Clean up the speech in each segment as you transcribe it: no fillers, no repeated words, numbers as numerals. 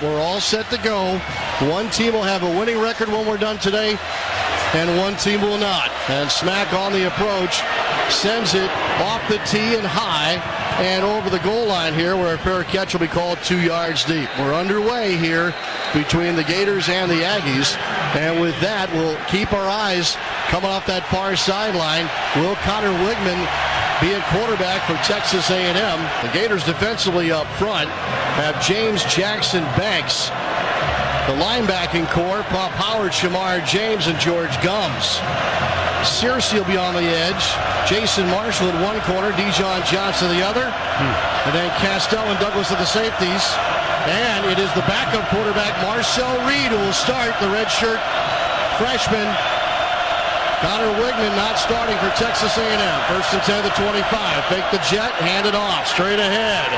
We're all set to go. One team will have a winning record when we're done today, and one team will not. And Smack on the approach sends it off the tee and high and over the goal line here, where a fair catch will be called 2 yards deep. We're underway here between the Gators and the Aggies, and with that, we'll keep our eyes coming off that far sideline. Will Connor Wigman be at quarterback for Texas A&M? The Gators defensively up front have James Jackson Banks. The linebacking core, Pop Howard, Shamar James, and George Gums. Searcy will be on the edge. Jason Marshall at one corner, Dijon Johnson the other. And then Castell and Douglas at the safeties. And it is the backup quarterback, Marcel Reed, who will start, the redshirt freshman. Connor Wigman not starting for Texas A&M. First and 10 to 25. Fake the jet, hand it off, straight ahead.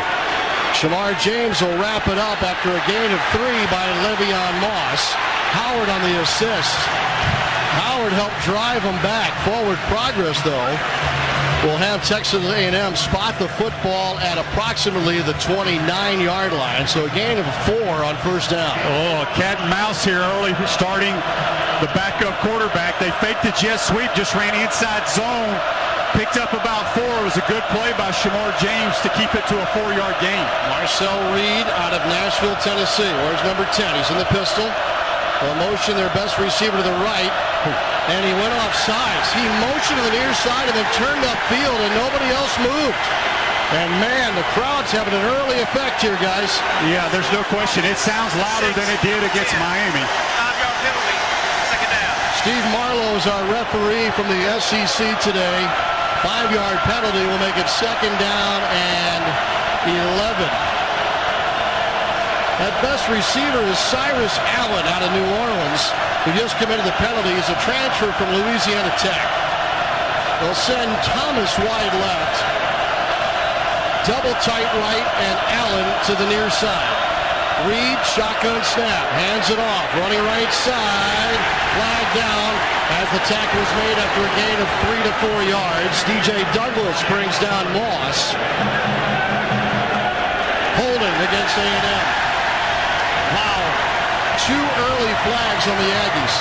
Shamar James will wrap it up after a gain of 3 by Le'Veon Moss. Howard on the assist. Howard helped drive them back. Forward progress, though, will have Texas A&M spot the football at approximately the 29-yard line. So a gain of 4 on first down. Oh, cat and mouse here early, starting the backup quarterback. They faked the jet sweep, just ran inside zone. Picked up about 4. It was a good play by Shamar James to keep it to a 4-yard gain. Marcel Reed out of Nashville, Tennessee. Where's number 10? He's in the pistol. They'll motion their best receiver to the right. And he went off sides. He motioned to the near side and then turned upfield, and nobody else moved. And man, the crowd's having an early effect here, guys. Yeah, there's no question. It sounds louder than it did against Miami. 5-yard penalty, second down. Steve Marlowe is our referee from the SEC today. 5-yard penalty will make it second down and 11. That best receiver is Cyrus Allen out of New Orleans, who just committed the penalty. He's a transfer from Louisiana Tech. They'll send Thomas wide left, double tight right, and Allen to the near side. Reed, shotgun snap, hands it off, running right side, flag down as the tackle is made after a gain of 3 to 4 yards. DJ Douglas brings down Moss. Holding against A&M. Wow, 2 early flags on the Aggies.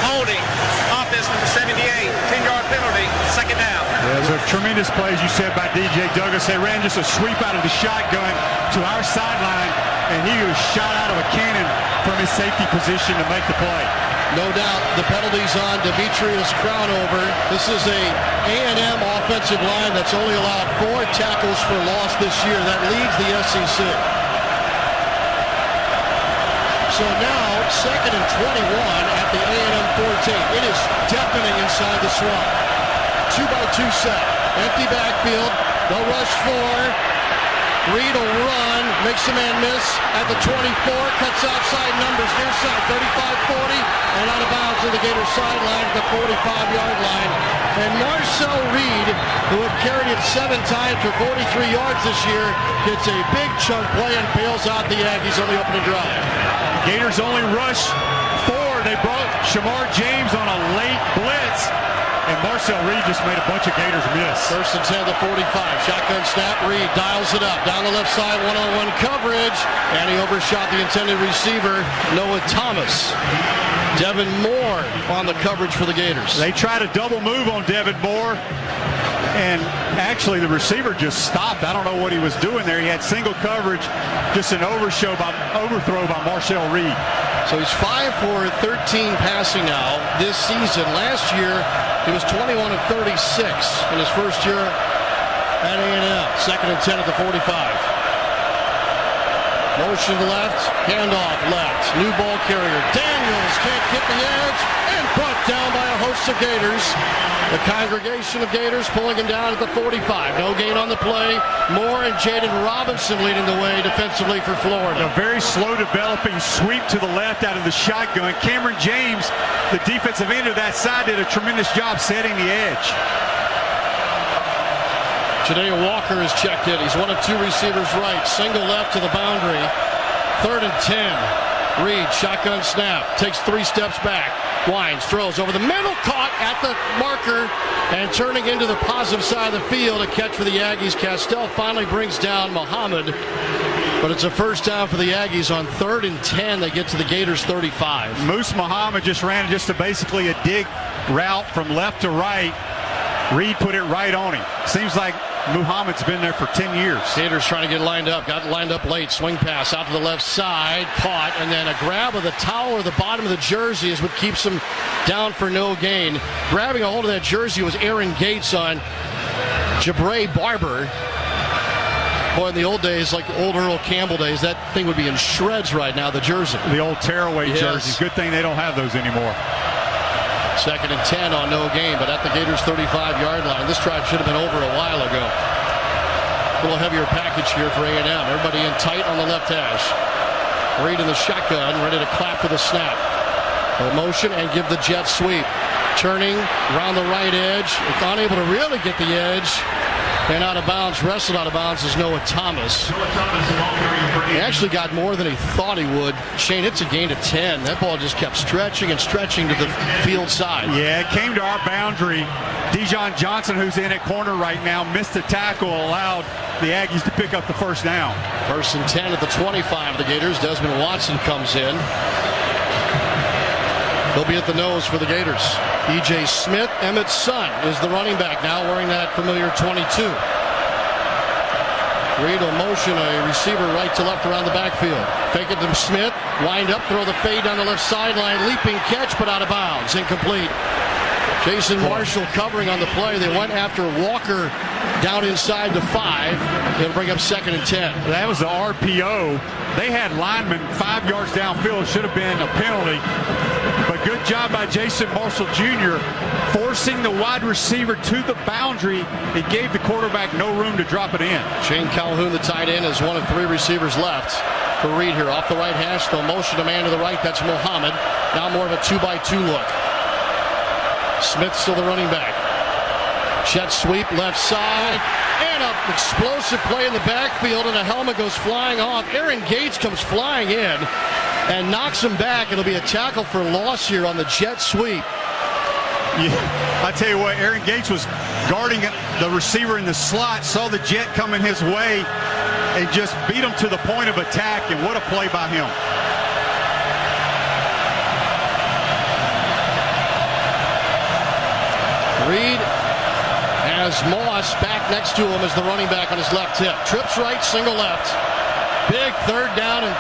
Holding, offense number 78, 10-yard penalty, second down. There's a tremendous play, as you said, by DJ Douglas. They ran just a sweep out of the shotgun to our sideline, and he was shot out of a cannon from his safety position to make the play. No doubt the penalties on Demetrius Crownover. This is a A&M offensive line that's only allowed 4 tackles for loss this year. That leads the SEC. So now, second and 21 at the A&M 14. It is deafening inside the swamp. 2-by-2 set. Empty backfield. They'll rush 4. Reed will run, makes a man miss at the 24, cuts outside numbers, near side, 35-40, and out of bounds to the Gator sideline at the 45-yard line. And Marcel Reed, who had carried it 7 times for 43 yards this year, gets a big chunk play and bails out the Aggies on the opening drive. Gators only rush 4. They brought Shamar James on a late blitz. And Marcel Reed just made a bunch of Gators miss. First and 10 to 45. Shotgun snap. Reed dials it up. Down the left side, one-on-one coverage. And he overshot the intended receiver, Noah Thomas. Devin Moore on the coverage for the Gators. They tried a double move on Devin Moore. And actually, the receiver just stopped. I don't know what he was doing there. He had single coverage. Just an overthrow by Marcel Reed. So he's 5 for 13 passing now this season. Last year, he was 21 of 36 in his first year at A&M. Second and 10 at the 45. Motion left, handoff left. New ball carrier. Daniels can't get the edge and brought down by a host of Gators. The congregation of Gators pulling him down at the 45. No gain on the play. Moore and Jaden Robinson leading the way defensively for Florida. A very slow developing sweep to the left out of the shotgun. Cameron James, the defensive end of that side, did a tremendous job setting the edge. Janae Walker is checked in. He's one of 2 receivers right. Single left to the boundary. 3rd and 10. Reed, shotgun snap, takes 3 steps back, winds, throws over the middle, caught at the marker, and turning into the positive side of the field. A catch for the Aggies. Castell finally brings down Muhammad, but it's a first down for the Aggies on 3rd and 10. They get to the Gators 35. Moose Muhammad just ran basically a dig route from left to right. Reed put it right on him. Seems like Muhammad's been there for 10 years. Gators trying to get lined up. Got lined up late. Swing pass out to the left side. Caught. And then a grab of the towel or the bottom of the jersey is what keeps him down for no gain. Grabbing a hold of that jersey was Aaron Gates on Jabrae Barber. Boy, in the old days, like old Earl Campbell days, that thing would be in shreds right now, the jersey. The old tearaway jerseys. Good thing they don't have those anymore. 2nd and 10 on no gain, but at the Gators 35-yard line. This drive should have been over a while ago. A little heavier package here for A&M. Everybody in tight on the left hash. Reed in the shotgun, ready to clap for the snap. A motion and give the jet sweep. Turning around the right edge. Unable to really get the edge. And out of bounds, wrestled out of bounds is Noah Thomas. He actually got more than he thought he would. Shane, it's a gain of 10. That ball just kept stretching and stretching to the field side. Yeah, it came to our boundary. Dijon Johnson, who's in at corner right now, missed a tackle, allowed the Aggies to pick up the first down. 1st and 10 at the 25 of the Gators. Desmond Watson comes in. He'll be at the nose for the Gators. E.J. Smith, Emmett's son, is the running back now, wearing that familiar 22. Reed will motion a receiver right to left around the backfield. Fake it to Smith, wind up, throw the fade down the left sideline, leaping catch, but out of bounds, incomplete. Jason Marshall covering on the play. They went after Walker down inside the 5. They'll bring up 2nd and 10. That was the RPO. They had linemen 5 yards downfield. Should have been a penalty. But good job by Jason Marshall Jr. forcing the wide receiver to the boundary. It gave the quarterback no room to drop it in. Shane Calhoun, the tight end, is one of 3 receivers left for Reed here. Off the right hash, they'll motion a man to the right. That's Muhammad. Now more of a 2-by-2 look. Smith still the running back. Jet sweep left side. And an explosive play in the backfield, and a helmet goes flying off. Aaron Gates comes flying in and knocks him back. It'll be a tackle for loss here on the jet sweep. Yeah, I tell you what, Aaron Gates was guarding the receiver in the slot, saw the jet coming his way, and just beat him to the point of attack, and what a play by him. Reed has Moss back next to him as the running back on his left hip. Trips right, single left. Big 3rd down and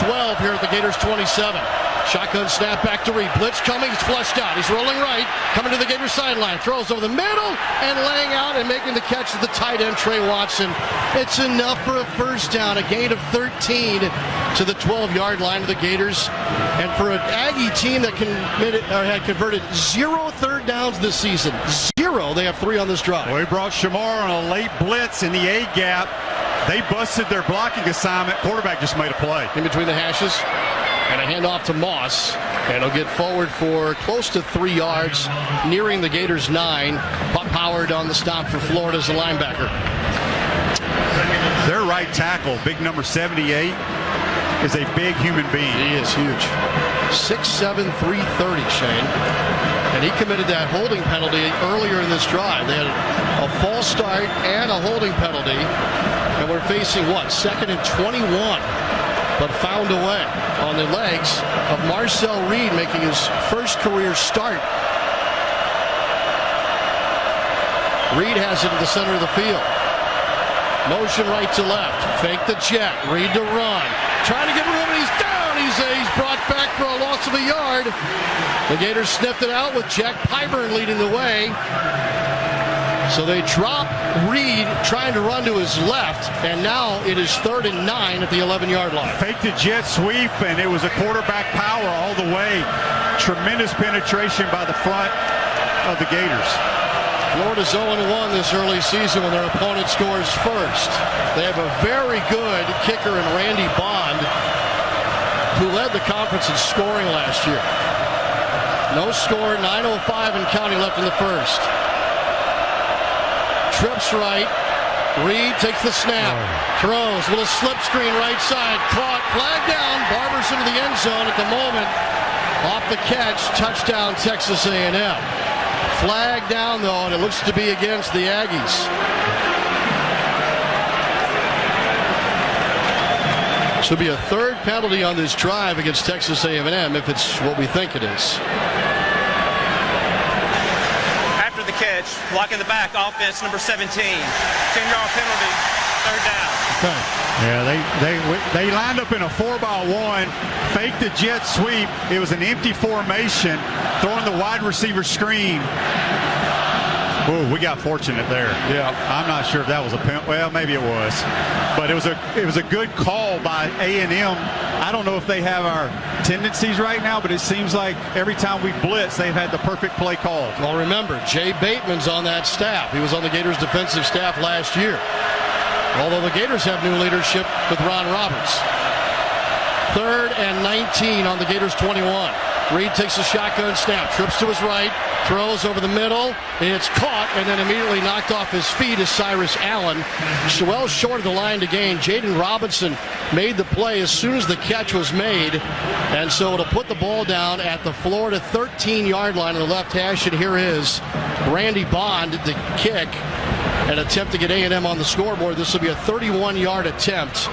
12 here at the Gators 27. Shotgun snap back to Reed. Blitz coming. He's flushed out. He's rolling right. Coming to the Gators sideline. Throws over the middle and laying out and making the catch of the tight end, Trey Watson. It's enough for a first down. A gain of 13 to the 12-yard line of the Gators. And for an Aggie team that had converted 0 3rd downs this season, 0, they have 3 on this drive. Well, he brought Shamar on a late blitz in the A gap. They busted their blocking assignment. Quarterback just made a play. In between the hashes. And a handoff to Moss. And he'll get forward for close to 3 yards, nearing the Gators 9. Powered on the stop for Florida as a linebacker. Their right tackle, big number 78, is a big human being. He is huge. 6'7", 330, Shane. And he committed that holding penalty earlier in this drive. They had a false start and a holding penalty. And we're facing, 2nd and 21. But found a way on the legs of Marcel Reed, making his first career start. Reed has it at the center of the field. Motion right to left. Fake the jet. Reed to run. Trying to get room, and he's down. He's brought back for a loss of a yard. The Gators sniffed it out with Jack Pyburn leading the way. So they drop Reed trying to run to his left, and now it is 3rd and 9 at the 11-yard line. Faked the jet sweep, and it was a quarterback power all the way. Tremendous penetration by the front of the Gators. Florida's 0-1 this early season when their opponent scores first. They have a very good kicker in Randy Bond, who led the conference in scoring last year. No score, 9:05 and counting left in the first. Trips right, Reed takes the snap, throws, little slip screen right side, caught, flag down, Barbers into the end zone at the moment. Off the catch, touchdown Texas A&M. Flag down though, and it looks to be against the Aggies. This will be a third penalty on this drive against Texas A&M if it's what we think it is. After the catch, blocking the back, offense number 17. 10-yard penalty, third down. Okay. Yeah, they lined up in a 4-by-1, faked the jet sweep. It was an empty formation, throwing the wide receiver screen. Ooh, we got fortunate there. Yeah. I'm not sure if that was a penalty. Well, maybe it was. But it was a good call by A&M. I don't know if they have our tendencies right now, but it seems like every time we blitz, they've had the perfect play called. Well, remember, Jay Bateman's on that staff. He was on the Gators defensive staff last year. Although the Gators have new leadership with Ron Roberts. 3rd and 19 on the Gators 21. Reed takes a shotgun snap, trips to his right, throws over the middle. It's caught and then immediately knocked off his feet is Cyrus Allen. Well short of the line to gain. Jaden Robinson made the play as soon as the catch was made. And so it'll put the ball down at the Florida 13-yard line on the left hash. And here is Randy Bond to kick and attempt to get A&M on the scoreboard. This will be a 31-yard attempt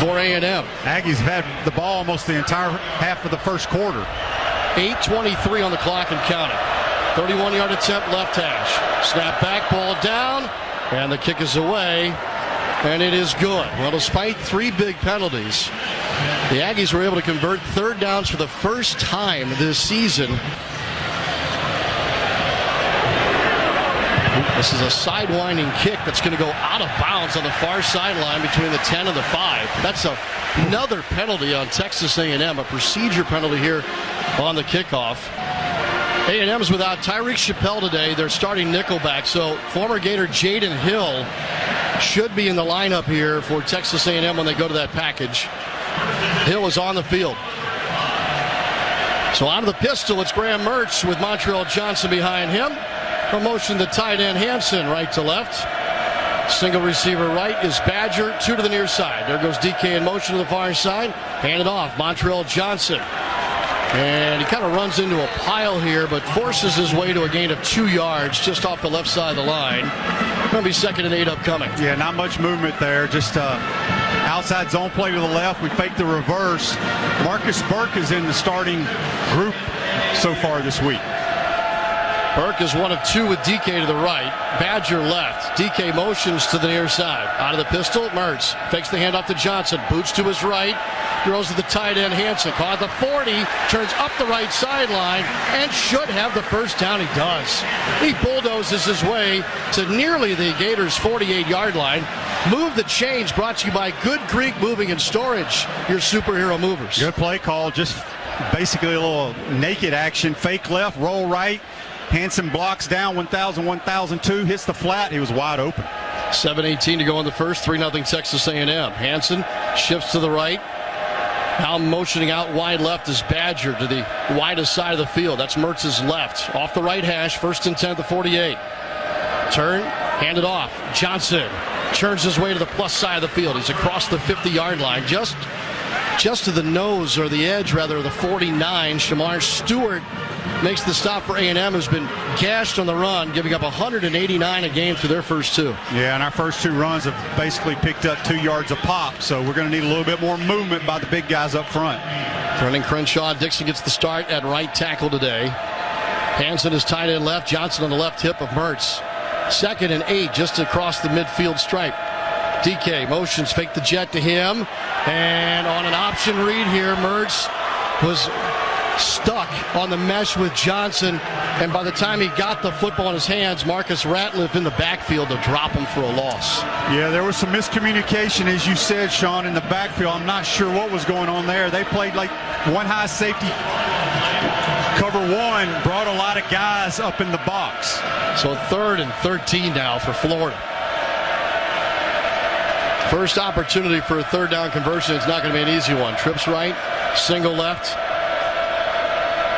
for A&M. Aggies have had the ball almost the entire half of the first quarter. 8:23 on the clock and counting. 31-yard attempt, left hash. Snap back, ball down, and the kick is away, and it is good. Well, despite 3 big penalties, the Aggies were able to convert third downs for the first time this season. This is a sidewinding kick that's going to go out of bounds on the far sideline between the 10 and the 5. That's another penalty on Texas A&M, a procedure penalty here on the kickoff. A&M's without Tyreek Chappelle today. They're starting nickelback, so former Gator Jaden Hill should be in the lineup here for Texas A&M when they go to that package. Hill is on the field. So out of the pistol, it's Graham Mertz with Montreal Johnson behind him. Promotion to tight end Hansen, right to left. Single receiver right is Badger, 2 to the near side. There goes DK in motion to the far side. Hand it off, Montreal Johnson. And he kind of runs into a pile here, but forces his way to a gain of 2 yards just off the left side of the line. Going to be 2nd and 8 upcoming. Yeah, not much movement there. Just outside zone play to the left. We faked the reverse. Marcus Burke is in the starting group so far this week. Burke is 1 of 2 with DK to the right. Badger left. DK motions to the near side. Out of the pistol, Mertz fakes the handoff to Johnson. Boots to his right. Throws to the tight end, Hansen. Caught the 40. Turns up the right sideline and should have the first down. He does. He bulldozes his way to nearly the Gators' 48-yard line. Move the Change brought to you by Good Greek Moving and Storage, your superhero movers. Good play call. Just basically a little naked action. Fake left, roll right. Hansen blocks down 1,000, 1,002, hits the flat. He was wide open. 7:18 to go in the first. 3-0 Texas A&M. Hansen shifts to the right. Now motioning out wide left is Badger to the widest side of the field. That's Mertz's left. Off the right hash. 1st and 10 at the 48. Turn. Hand it off. Johnson turns his way to the plus side of the field. He's across the 50-yard line. Just to the nose, or the edge rather, of the 49. Shamar Stewart makes the stop for A&M, who's been gashed on the run, giving up 189 a game through their first 2. Yeah, and our first 2 runs have basically picked up 2 yards a pop, so we're going to need a little bit more movement by the big guys up front. Running Crenshaw. Dixon gets the start at right tackle today. Hansen is tight end left. Johnson on the left hip of Mertz. 2nd and 8 just across the midfield stripe. DK motions, fake the jet to him. And on an option read here, Mertz was stuck on the mesh with Johnson, and by the time he got the football in his hands, Marcus Ratliff in the backfield to drop him for a loss. Yeah, there was some miscommunication, as you said, Sean, in the backfield. I'm not sure what was going on there. They played like one high safety. Cover 1 brought a lot of guys up in the box. So 3rd and 13 now for Florida. First opportunity for a third down conversion. It's not going to be an easy one. Trips right, single left.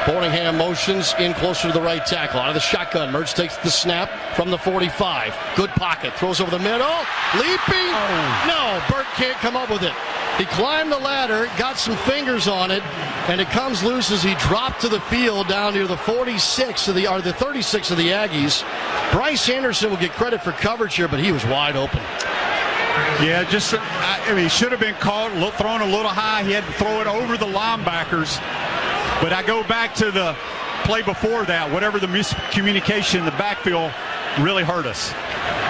Borningham motions in closer to the right tackle. Out of the shotgun, Mertz takes the snap from the 45. Good pocket, throws over the middle, leaping. No, Burt can't come up with it. He climbed the ladder, got some fingers on it, and it comes loose as he dropped to the field down near the 46 of the 36 of the Aggies. Bryce Anderson will get credit for coverage here, but he was wide open. Yeah, he should have been caught, thrown a little high. He had to throw it over the linebackers. But I go back to the play before that. Whatever the miscommunication in the backfield really hurt us.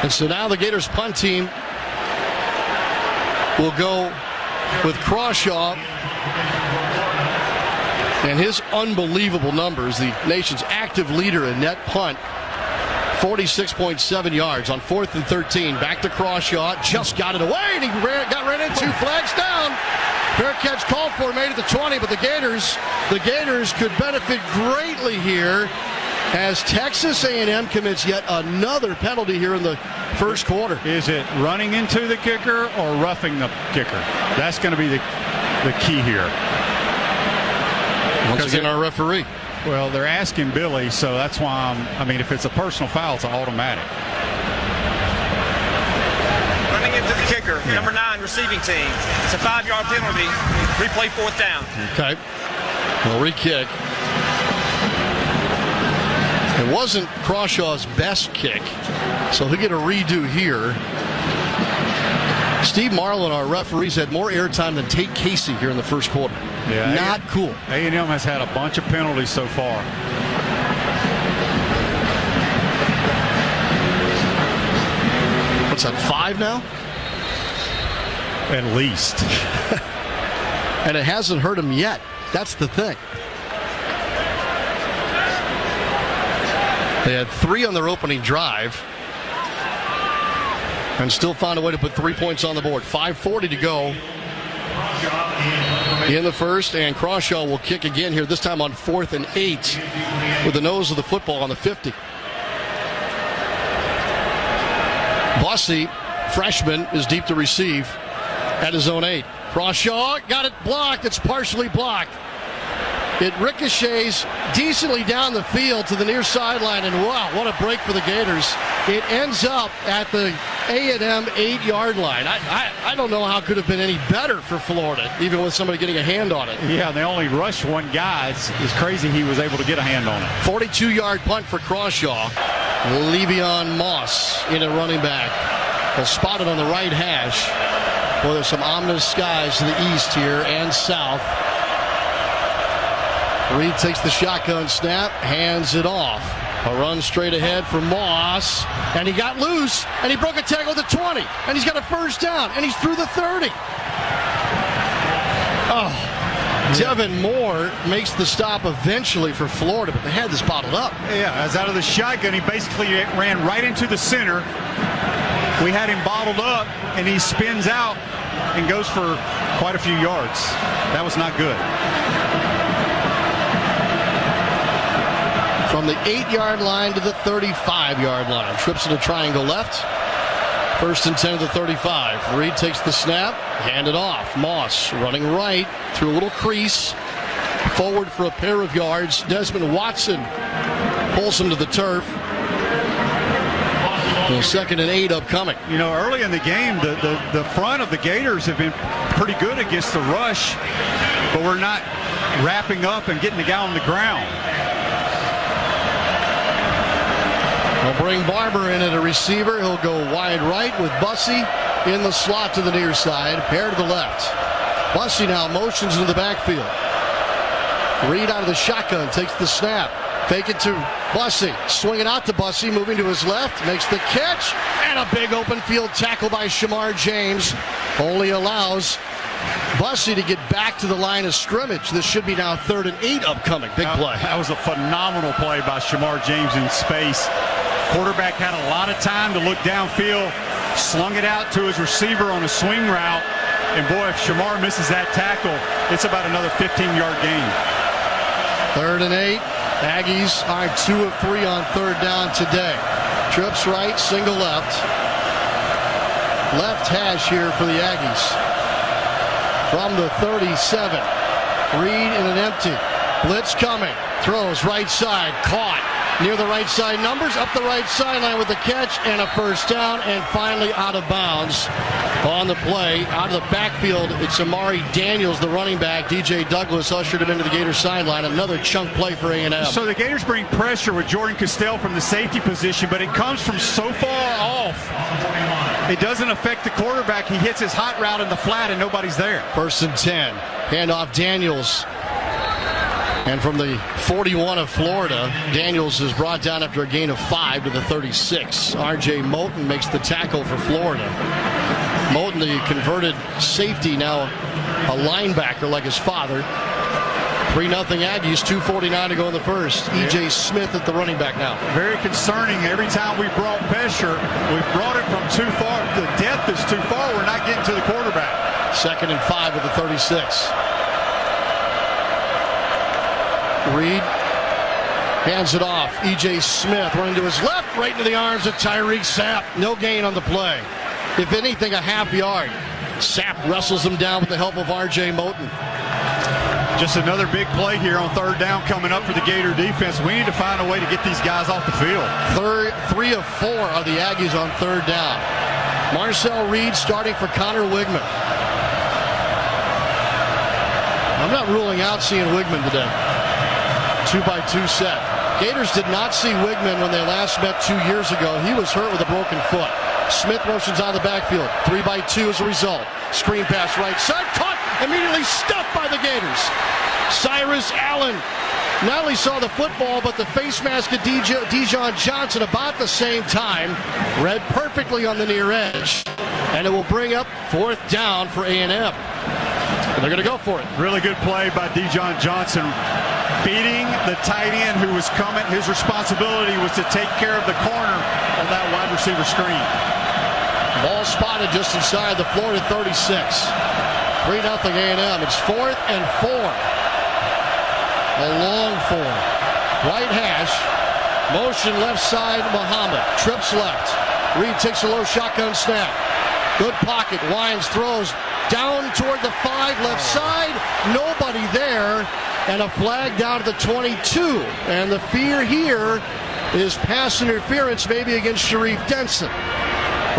And so now the Gators punt team will go with Crawshaw and his unbelievable numbers, the nation's active leader in net punt. 46.7 yards on 4th and 13. Back to Crawshaw. Just got it away, and he ran into flags down. Fair catch called for, made it to 20, but the Gators could benefit greatly here as Texas A&M commits yet another penalty here in the first quarter. Is it running into the kicker or roughing the kicker? That's going to be the key here. Once again, our referee. Well, they're asking Billy, so that's why if it's a personal foul, it's an automatic. Running into the kicker, number 9 receiving team. It's a 5-yard penalty. Replay 4th down. Okay. Well, re-kick. It wasn't Crawshaw's best kick, so he'll get a redo here. Steve Marlin, our referees, had more airtime than Tate Casey here in the first quarter. Yeah, not cool. A&M has had a bunch of penalties so far. What's that, 5 now? At least. And it hasn't hurt him yet. That's the thing. They had 3 on their opening drive and still found a way to put 3 points on the board. 5:40 to go in the first, and Crawshaw will kick again here, this time on 4th and 8 with the nose of the football on the 50. Bussey, freshman, is deep to receive at his own 8. Crawshaw got it blocked. It's partially blocked. It ricochets decently down the field to the near sideline, and wow, what a break for the Gators. It ends up at the A&M 8-yard line. I don't know how it could have been any better for Florida, even with somebody getting a hand on it. Yeah, they only rushed one guy. It's crazy he was able to get a hand on it. 42-yard punt for Crawshaw. Le'Veon Moss in a running back. Well, spotted on the right hash. Well, there's some ominous skies to the east here and south. Reed takes the shotgun snap, hands it off. A run straight ahead for Moss, and he got loose, and he broke a tackle at the 20, and he's got a first down, and he's through the 30. Oh, Devin Moore makes the stop eventually for Florida, but they had this bottled up. Yeah, as out of the shotgun, he basically ran right into the center. We had him bottled up, and he spins out and goes for quite a few yards. That was not good. From the 8-yard line to the 35-yard line. Trips in a triangle left. 1st and 10 to the 35. Reed takes the snap, hand it off. Moss running right through a little crease. Forward for a pair of yards. Desmond Watson pulls him to the turf. And 2nd and 8 upcoming. You know, early in the game, the front of the Gators have been pretty good against the rush, but we're not wrapping up and getting the guy on the ground. They'll bring Barber in at a receiver. He'll go wide right with Bussey in the slot to the near side. Pair to the left. Bussey now motions into the backfield. Reed out of the shotgun, takes the snap. Fake it to Bussey. Swing it out to Bussey, moving to his left. Makes the catch. And a big open field tackle by Shamar James. Only allows Bussey to get back to the line of scrimmage. This should be now 3rd and 8 upcoming. Big play. That was a phenomenal play by Shamar James in space. Quarterback had a lot of time to look downfield, slung it out to his receiver on a swing route, and boy, if Shamar misses that tackle, it's about another 15-yard gain. 3rd and 8. Aggies are 2 of 3 on 3rd down today. Trips right, single left. Left hash here for the Aggies. From the 37. Reed in an empty. Blitz coming. Throws right side. Caught. Near the right side numbers. Up the right sideline with the catch and a first down. And finally out of bounds on the play. Out of the backfield, it's Amari Daniels, the running back. DJ Douglas ushered him into the Gators sideline. Another chunk play for A&M. So the Gators bring pressure with Jordan Castell from the safety position, but it comes from so far off. It doesn't affect the quarterback. He hits his hot route in the flat and nobody's there. 1st and 10. Handoff Daniels. And from the 41 of Florida, Daniels is brought down after a gain of 5 to the 36. R.J. Moten makes the tackle for Florida. Moten, the converted safety, now a linebacker like his father. 3-0 Aggies, 2:49 to go in the first. E.J. Smith at the running back now. Very concerning. Every time we brought pressure, we've brought it from too far. The depth is too far. We're not getting to the quarterback. 2nd and 5 with the 36. Reed hands it off. E.J. Smith running to his left, right into the arms of Tyreek Sapp. No gain on the play. If anything, a half yard. Sapp wrestles him down with the help of R.J. Moten. Just another big play here on 3rd down coming up for the Gator defense. We need to find a way to get these guys off the field. 3 of 4 are the Aggies on 3rd down. Marcel Reed starting for Connor Wigman. I'm not ruling out seeing Wigman today. 2-by-2 set. Gators did not see Wigman when they last met 2 years ago. He was hurt with a broken foot. Smith motions on the backfield. 3-by-2 as a result. Screen pass right side. Caught. Immediately stuffed by the Gators. Cyrus Allen not only saw the football, but the face mask of Dijon Johnson about the same time. Read perfectly on the near edge. And it will bring up 4th down for A&M. And they're going to go for it. Really good play by Dijon Johnson. Beating the tight end who was coming. His responsibility was to take care of the corner on that wide receiver screen. Ball spotted just inside the Florida 36. 3-0 A&M. It's 4th and 4. A long 4. Right hash. Motion left side. Muhammad. Trips left. Reed takes a low shotgun snap. Good pocket. Wines throws down toward the 5 left side. Nobody there. And a flag down to the 22. And the fear here is pass interference maybe against Sharif Denson.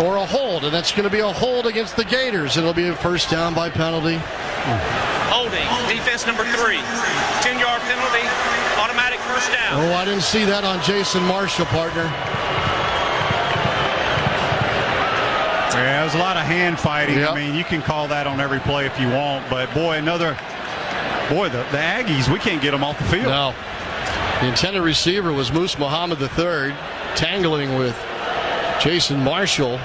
Or a hold. And that's going to be a hold against the Gators. It'll be a first down by penalty. Holding. Defense number 3. 10-yard penalty. Automatic first down. Oh, I didn't see that on Jason Marshall, partner. Yeah, there's a lot of hand fighting. Yep. I mean, you can call that on every play if you want. But, boy, the Aggies, we can't get them off the field. No. The intended receiver was Moose Muhammad III, tangling with Jason Marshall.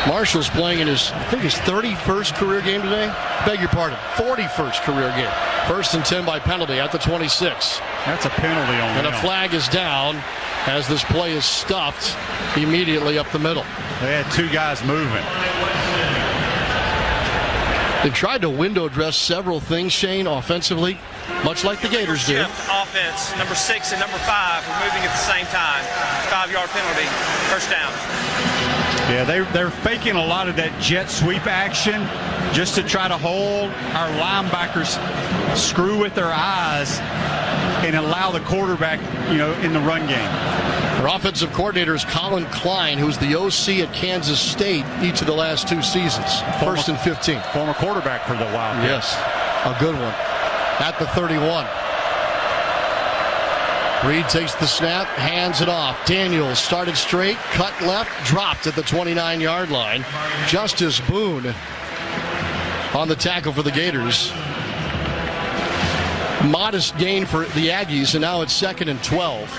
Marshall's playing in his 31st career game today. Beg your pardon, 41st career game. 1st and 10 by penalty at the 26. That's a penalty on And a flag is down as this play is stuffed immediately up the middle. They had 2 guys moving. They've tried to window dress several things, Shane, offensively, much like the Gators do. Offense, number 6 and number 5 were moving at the same time. 5-yard penalty, first down. Yeah, they're faking a lot of that jet sweep action just to try to hold our linebackers screw with their eyes and allow the quarterback, in the run game. Our offensive coordinator is Colin Klein, who's the OC at Kansas State each of the last 2 seasons. 1st and 15. Former quarterback for the Wildcats. Yes, a good one. At the 31. Reed takes the snap, hands it off. Daniels started straight, cut left, dropped at the 29-yard line. Justice Boone on the tackle for the Gators. Modest gain for the Aggies, and now it's 2nd and 12.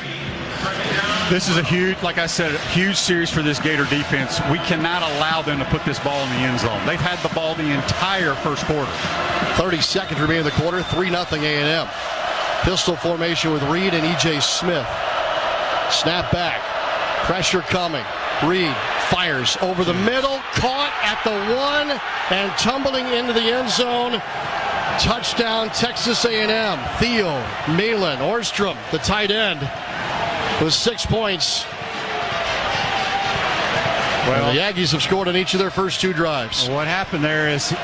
This is a huge series for this Gator defense. We cannot allow them to put this ball in the end zone. They've had the ball the entire first quarter. 30 seconds remaining in the quarter, 3-0 A&M. Pistol formation with Reed and E.J. Smith. Snap back. Pressure coming. Reed fires over the middle. Caught at the 1 and tumbling into the end zone. Touchdown, Texas A&M. Theo Malin Orstrom, the tight end, with 6 points. Well, the Aggies have scored on each of their first 2 drives. What happened there is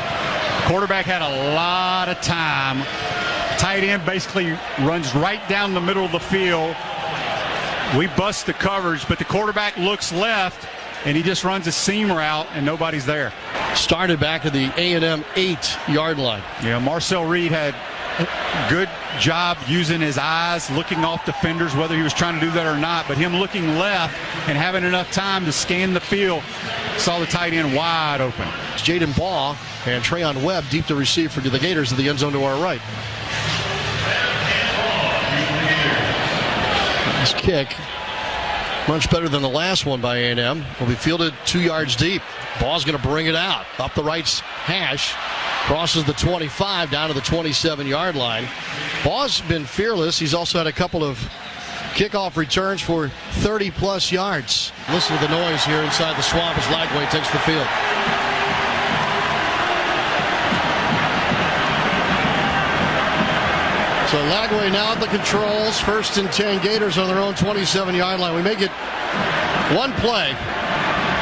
quarterback had a lot of time tight end basically runs right down the middle of the field. We bust the coverage, but the quarterback looks left, and he just runs a seam route, and nobody's there. Started back at the A&M 8-yard line. Yeah, Marcel Reed had a good job using his eyes, looking off defenders, whether he was trying to do that or not. But him looking left and having enough time to scan the field, saw the tight end wide open. It's Jaden Baugh and Trayon Webb deep to receive for the Gators in the end zone to our right. This kick, much better than the last one by A&M. Will be fielded 2 yards deep. Ball's going to bring it out up the right hash, crosses the 25 down to the 27-yard line. Ball's been fearless. He's also had a couple of kickoff returns for 30-plus yards. Listen to the noise here inside the swamp as Lagway takes the field. So Lagway now at the controls. 1st and 10, Gators on their own 27-yard line. We may get one play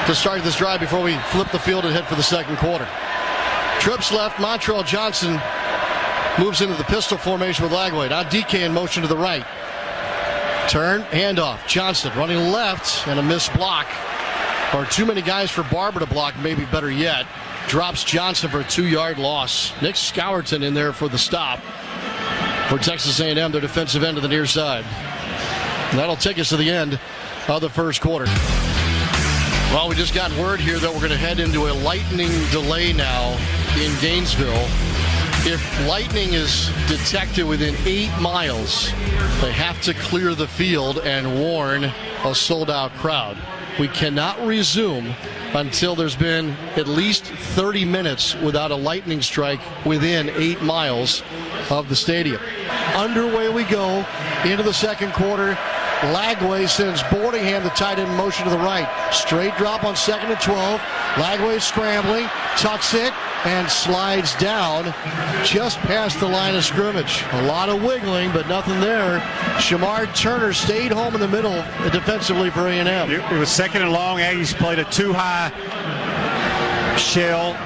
to start this drive before we flip the field and head for the second quarter. Trips left. Montrell Johnson moves into the pistol formation with Lagway. Now DK in motion to the right. Turn, handoff. Johnson running left and a missed block. Or too many guys for Barber to block, maybe better yet. Drops Johnson for a 2-yard loss. Nick Scowerton in there for the stop for Texas A&M, their defensive end to the near side. And that'll take us to the end of the first quarter. Well, we just got word here that we're going to head into a lightning delay now in Gainesville. If lightning is detected within 8 miles, they have to clear the field and warn a sold-out crowd. We cannot resume until there's been at least 30 minutes without a lightning strike within 8 miles of the stadium. Underway we go into the second quarter. Lagway sends Boardingham, the tight end, in motion to the right. Straight drop on 2nd and 12. Lagway scrambling, tucks it, and slides down just past the line of scrimmage. A lot of wiggling, but nothing there. Shamar Turner stayed home in the middle defensively for A&M. It was 2nd and long. Aggies played a too-high shell.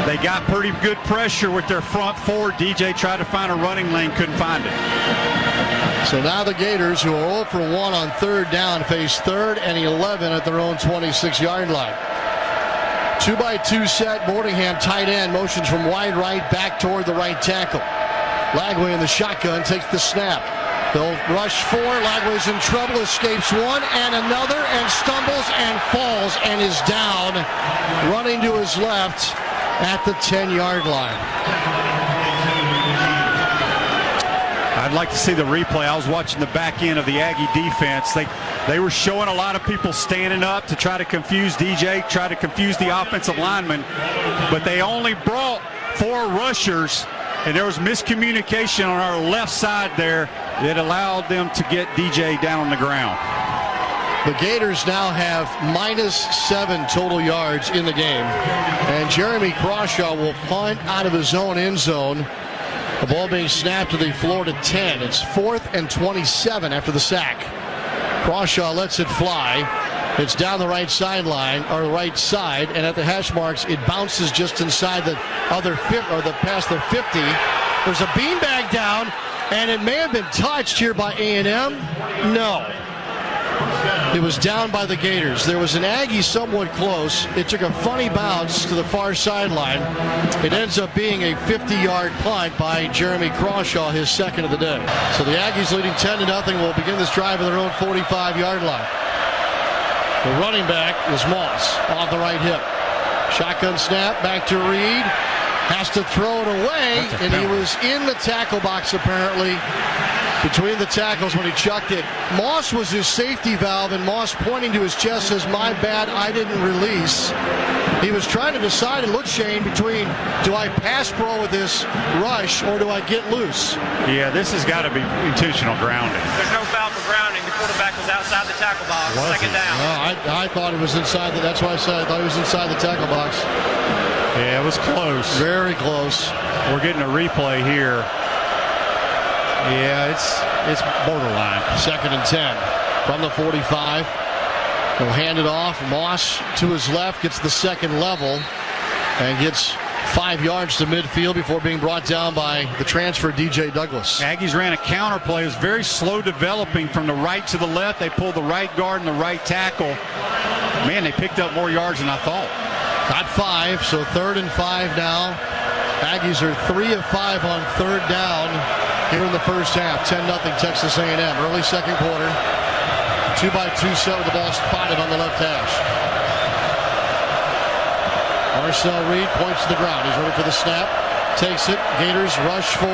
They got pretty good pressure with their front four. DJ tried to find a running lane, couldn't find it. So now the Gators, who are 0 for 1 on 3rd down, face 3rd and 11 at their own 26-yard line. 2-by-2 set. Boardingham, tight end, motions from wide right back toward the right tackle. Lagway in the shotgun takes the snap. They'll rush 4. Lagway's in trouble, escapes one and another, and stumbles and falls and is down, running to his left at the 10-yard line. I'd like to see the replay. I was watching the back end of the Aggie defense. They were showing a lot of people standing up to try to confuse DJ, try to confuse the offensive lineman, but they only brought 4 rushers, and there was miscommunication on our left side there that allowed them to get DJ down on the ground. The Gators now have -7 total yards in the game, and Jeremy Crawshaw will punt out of his own end zone. The ball being snapped to the Florida 10. It's 4th and 27 after the sack. Crawshaw lets it fly. It's down the right sideline, or the right side, and at the hash marks, it bounces just inside the other 50, or past the 50. There's a beanbag down, and it may have been touched here by A&M. No. It was down by the Gators. There was an Aggie somewhat close. It took a funny bounce to the far sideline. It ends up being a 50-yard punt by Jeremy Crawshaw, his second of the day. So the Aggies leading 10-0 will begin this drive at their own 45-yard line. The running back is Moss off the right hip. Shotgun snap back to Reed. Has to throw it away, and he was in the tackle box apparently. Between the tackles when he chucked it. Moss was his safety valve, and Moss pointing to his chest says, "My bad, I didn't release." He was trying to decide, it looked, Shane, between do I pass pro with this rush or do I get loose? Yeah, this has got to be intentional grounding. There's no foul for grounding. The quarterback was outside the tackle box. Second down. No, I thought it was inside. That's why I said I thought he was inside the tackle box. Yeah, it was close. Very close. We're getting a replay here. Yeah, it's borderline. 2nd and 10 from the 45. He'll hand it off. Moss to his left gets the second level and gets 5 yards to midfield before being brought down by the transfer DJ Douglas. Aggies ran a counter play. It was very slow developing from the right to the left. They pulled the right guard and the right tackle. Man, they picked up more yards than I thought. Got 5, so 3rd and 5 now. Aggies are 3 of 5 on 3rd down here in the first half. 10-0 Texas A&M. Early second quarter. 2-by-2 set with the ball spotted on the left hash. Marcel Reed points to the ground. He's ready for the snap. Takes it. Gators rush 4.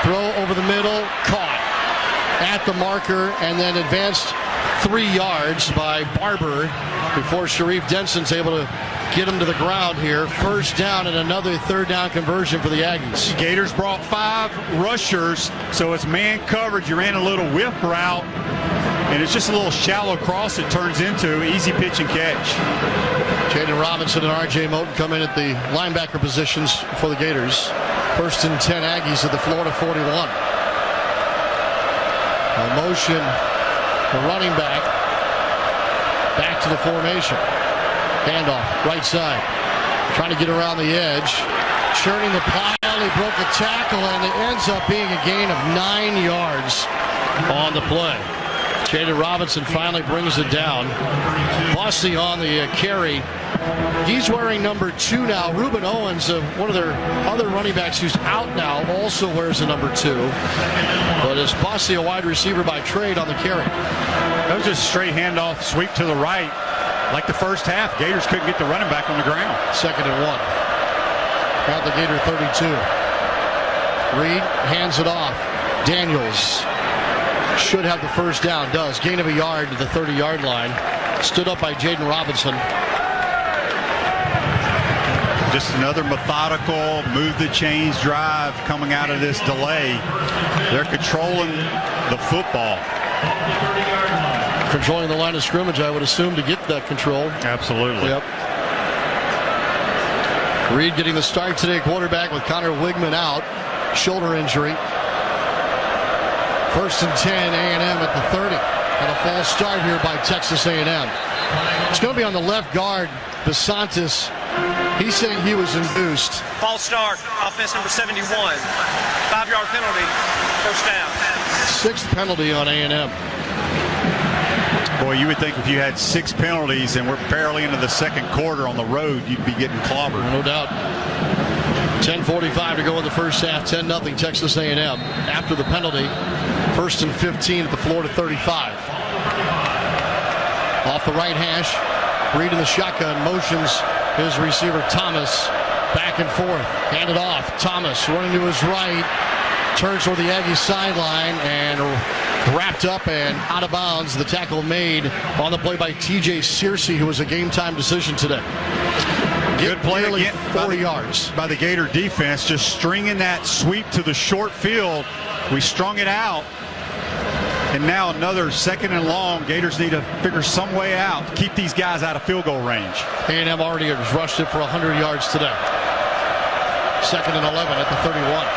Throw over the middle. Caught at the marker and then advanced 3 yards by Barber before Sharif Denson's able to get him to the ground here. First down and another 3rd down conversion for the Aggies. Gators brought 5 rushers, so it's man coverage. You ran a little whip route, and it's just a little shallow cross it turns into. Easy pitch and catch. Jaden Robinson and R.J. Moten come in at the linebacker positions for the Gators. 1st and 10 Aggies at the Florida 41. A motion, the running back, back to the formation. Handoff, right side. Trying to get around the edge. Churning the pile, he broke the tackle, and it ends up being a gain of 9 yards on the play. Jaden Robinson finally brings it down. Bussey on the carry. He's wearing number 2 now. Ruben Owens, one of their other running backs who's out now, also wears a number 2. But it's Bussey, a wide receiver by trade, on the carry. That was just a straight handoff, sweep to the right. Like the first half, Gators couldn't get the running back on the ground. 2nd and 1. At the Gator 32. Reed hands it off. Daniels should have the first down. Does. Gain of a yard to the 30-yard line. Stood up by Jaden Robinson. Just another methodical, move the chains drive coming out of this delay. They're controlling the football. Controlling the line of scrimmage, I would assume, to get that control. Absolutely. Yep. Reed getting the start today, quarterback, with Connor Wigman out. Shoulder injury. 1st and 10, A&M at the 30. And a false start here by Texas A&M. It's going to be on the left guard, Besantis. He's saying he was induced. False start, offense number 71. 5-yard penalty, first down. 6th penalty on A&M. Boy, you would think if you had 6 penalties and we're barely into the second quarter on the road, you'd be getting clobbered. No doubt. 10:45 to go in the first half. 10-0 Texas A&M. After the penalty, 1st and 15 at the Florida 35. Off the right hash, Reed in the shotgun, motions his receiver Thomas back and forth. Handed off. Thomas running to his right. Turns toward the Aggies sideline and wrapped up and out of bounds. The tackle made on the play by TJ Searcy, who was a game-time decision today. Good play nearly again 40 yards by the Gator defense, just stringing that sweep to the short field. We strung it out, and now another 2nd and long. Gators need to figure some way out to keep these guys out of field goal range. A&M already has rushed it for 100 yards today. 2nd and 11 at the 31.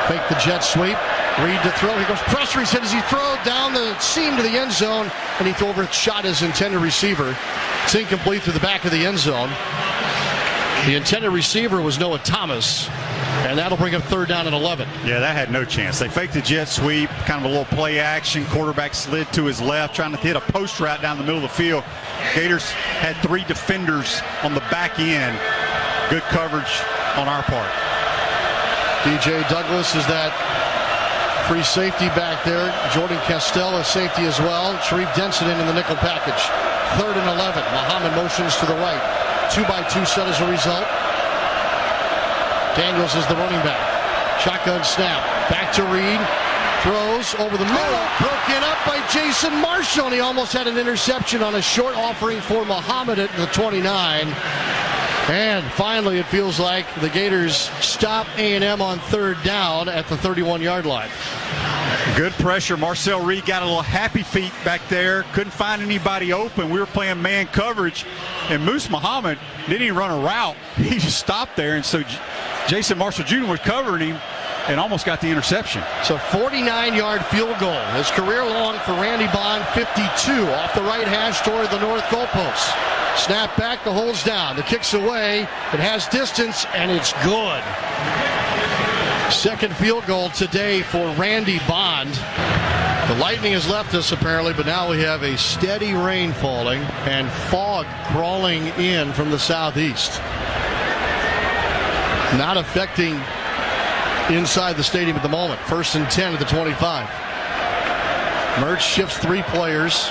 Fake the jet sweep. Reed to throw. He goes pressure. He said as he throws down the seam to the end zone, and he overshot his intended receiver. It's incomplete through the back of the end zone. The intended receiver was Noah Thomas, and that'll bring up 3rd down and 11. Yeah, that had no chance. They faked the jet sweep, kind of a little play action. Quarterback slid to his left, trying to hit a post route down the middle of the field. Gators had 3 defenders on the back end. Good coverage on our part. DJ Douglas is that free safety back there. Jordan Castell is safety as well. Sharif Denson in the nickel package. 3rd and 11. Muhammad motions to the right. 2-by-2 set as a result. Daniels is the running back. Shotgun snap. Back to Reed. Throws over the middle. Broken up by Jason Marshall. And he almost had an interception on a short offering for Muhammad at the 29. And finally, it feels like the Gators stop A&M on 3rd down at the 31-yard line. Good pressure. Marcel Reed got a little happy feet back there. Couldn't find anybody open. We were playing man coverage, and Moose Muhammad didn't even run a route. He just stopped there, and so Jason Marshall Jr. was covering him, and almost got the interception. So 49-yard field goal. His career long for Randy Bond, 52 off the right hash toward the north goalpost. Snap back, the hole's down. The kick's away. It has distance, and it's good. Second field goal today for Randy Bond. The lightning has left us apparently, but now we have a steady rain falling and fog crawling in from the southeast. Not affecting inside the stadium at the moment. 1st and 10 at the 25. Mertz shifts 3 players.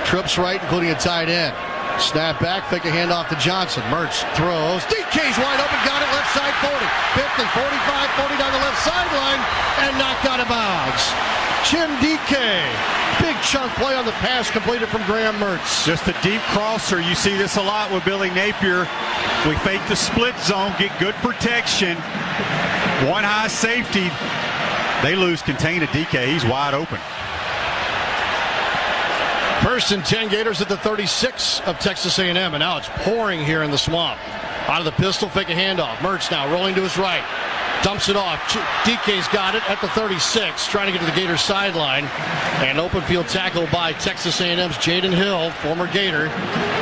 Trips right, including a tight end. Snap back, fake a handoff to Johnson. Mertz throws. DK's wide open, got it left side 40, 50, 45, 40 down the left sideline, and knocked out of bounds. Jim DK. Big chunk play on the pass completed from Graham Mertz. Just a deep crosser. You see this a lot with Billy Napier. We fake the split zone, get good protection. One high safety. They lose contain to DK. He's wide open. 1st and 10, Gators at the 36 of Texas A&M, and now it's pouring here in the swamp. Out of the pistol, fake a handoff. Mertz now rolling to his right. Dumps it off. DK's got it at the 36, trying to get to the Gators sideline. And open field tackle by Texas A&M's Jaden Hill, former Gator.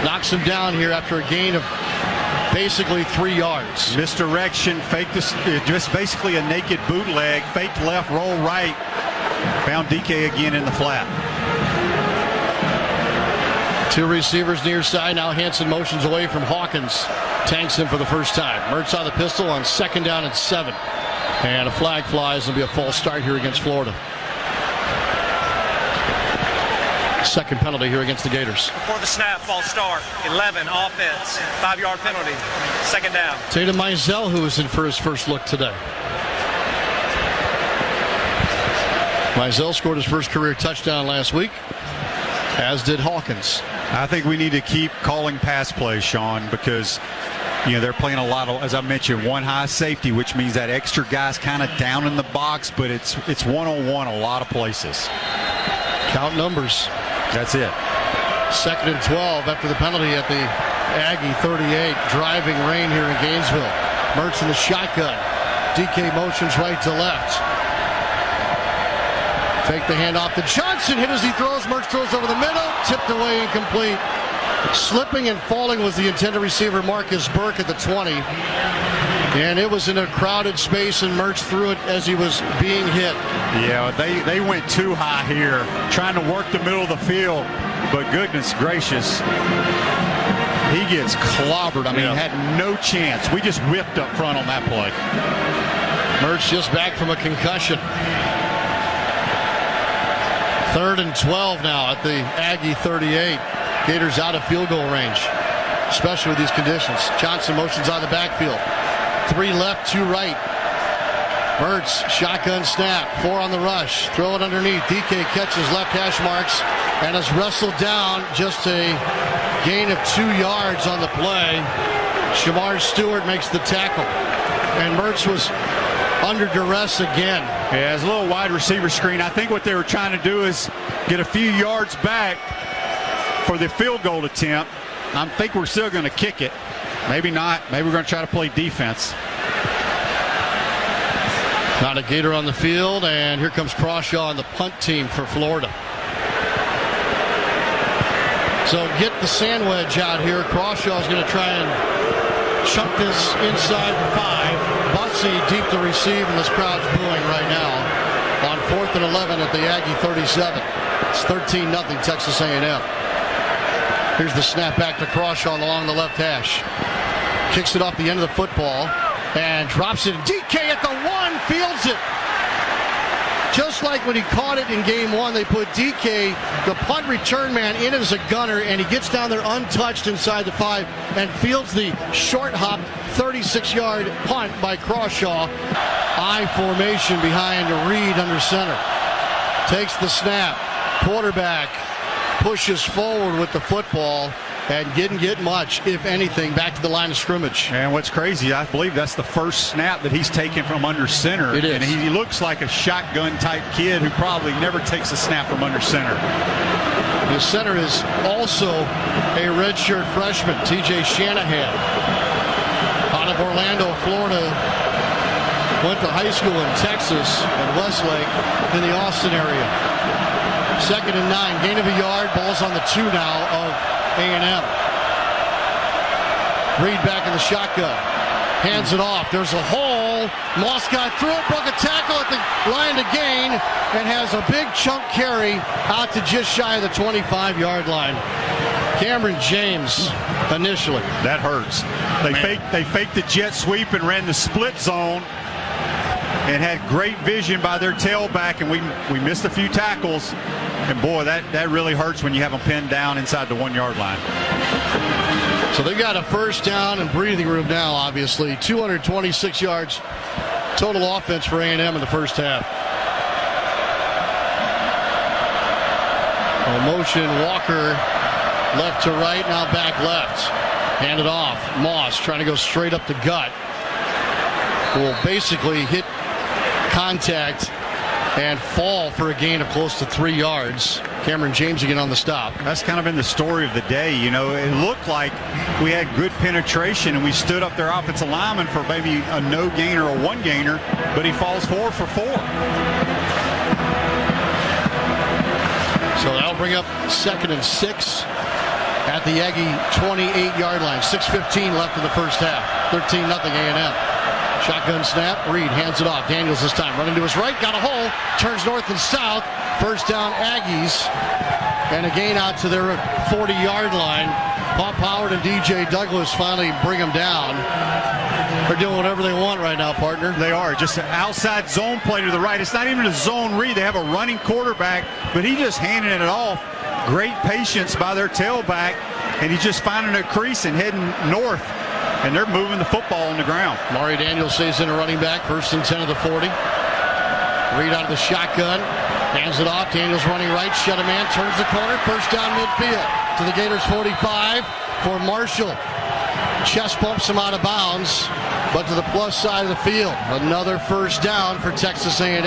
Knocks him down here after a gain of basically 3 yards. Misdirection, fake this, just basically a naked bootleg. Fake left, roll right. Found DK again in the flat. 2 receivers near side. Now Hansen motions away from Hawkins. Tanks him for the first time. Mertz on the pistol on 2nd down and 7. And a flag flies. It'll be a false start here against Florida. Second penalty here against the Gators. Before the snap, false start. 11, offense. 5-yard penalty. 2nd down. Tate Mizell, who was in for his first look today. Mizell scored his first career touchdown last week, as did Hawkins. I think we need to keep calling pass plays, Sean, because they're playing a lot of, as I mentioned, one high safety, which means that extra guy's kind of down in the box, but it's one-on-one a lot of places. Count numbers. That's it. 2nd and 12 after the penalty at the Aggie 38. Driving rain here in Gainesville. Mertz in the shotgun. DK motions right to left. Fake the handoff to Johnson. Hit as he throws. Mertz throws over the middle. Tipped away, incomplete. Slipping and falling was the intended receiver, Marcus Burke, at the 20. And it was in a crowded space, and Mertz threw it as he was being hit. Yeah, they went too high here, trying to work the middle of the field. But goodness gracious, he gets clobbered. I mean, had no chance. We just whipped up front on that play. Mertz just back from a concussion. 3rd and 12 now at the Aggie 38. Gators out of field goal range, especially with these conditions. Johnson motions out of the backfield. 3 left, 2 right. Mertz, shotgun snap, 4 on the rush. Throw it underneath. DK catches left hash marks and is wrestled down. Just a gain of 2 yards on the play. Shamar Stewart makes the tackle. And Mertz was under duress again. Yeah, it's a little wide receiver screen. I think what they were trying to do is get a few yards back for the field goal attempt. I think we're still going to kick it. Maybe not. Maybe we're going to try to play defense. Not a Gator on the field, and here comes Crawshaw on the punt team for Florida. So get the sand wedge out here. Crawshaw's going to try and chunk this inside the 5. Bussey deep to receive, and this crowd's booing right now on 4th and 11 at the Aggie 37. It's 13-0 Texas A&M. Here's the snap back to Crawshaw along the left hash. Kicks it off the end of the football and drops it. DK at the 1, fields it. Just like when he caught it in game 1, they put DK, the punt return man, in as a gunner, and he gets down there untouched inside the 5 and fields the short hop 36-yard punt by Crawshaw. I formation behind Reed under center. Takes the snap. Quarterback pushes forward with the football and didn't get much, if anything, back to the line of scrimmage. And what's crazy, I believe that's the first snap that he's taken from under center. It is. And he looks like a shotgun-type kid who probably never takes a snap from under center. The center is also a redshirt freshman, TJ Shanahan, out of Orlando, Florida. went to high school in Texas at Westlake in the Austin area. 2nd and 9, gain of a yard. Ball's on the 2 now of A&M. Reed back in the shotgun. Hands it off. There's a hole. Moss got through it, broke a tackle at the line to gain, and has a big chunk carry out to just shy of the 25-yard line. Cameron James initially. That hurts. They faked the jet sweep and ran the split zone and had great vision by their tailback, and we missed a few tackles. And boy, that really hurts when you have them pinned down inside the 1-yard line. So they've got a first down and breathing room now, obviously. 226 yards total offense for A&M in the first half. Motion Walker left to right, now back left. Hand it off. Moss trying to go straight up the gut. Will basically hit contact and fall for a gain of close to 3 yards. Cameron James again on the stop. That's kind of been the story of the day. You know, it looked like we had good penetration and we stood up their offensive lineman for maybe a no gainer or 1 gainer, but he falls 4 for 4. So that'll bring up 2nd and 6 at the Aggie 28-yard line. 6:15 left in the first half. 13-0 A&M. Shotgun snap. Reed hands it off. Daniels this time running to his right. Got a hole. Turns north and south. First down Aggies. And a gain out to their 40-yard line. Pop Howard and DJ Douglas finally bring them down. They're doing whatever they want right now, partner. They are. Just an outside zone play to the right. It's not even a zone read. They have a running quarterback, but he just handing it off. Great patience by their tailback, and he's just finding a crease and heading north. And they're moving the football on the ground. Maury Daniels stays in a running back. 1st and 10 of the 40. Reed out of the shotgun. Hands it off. Daniels running right. Shut a man. Turns the corner. First down midfield to the Gators 45 for Marshall. Chest bumps him out of bounds, but to the plus side of the field. Another first down for Texas A&M,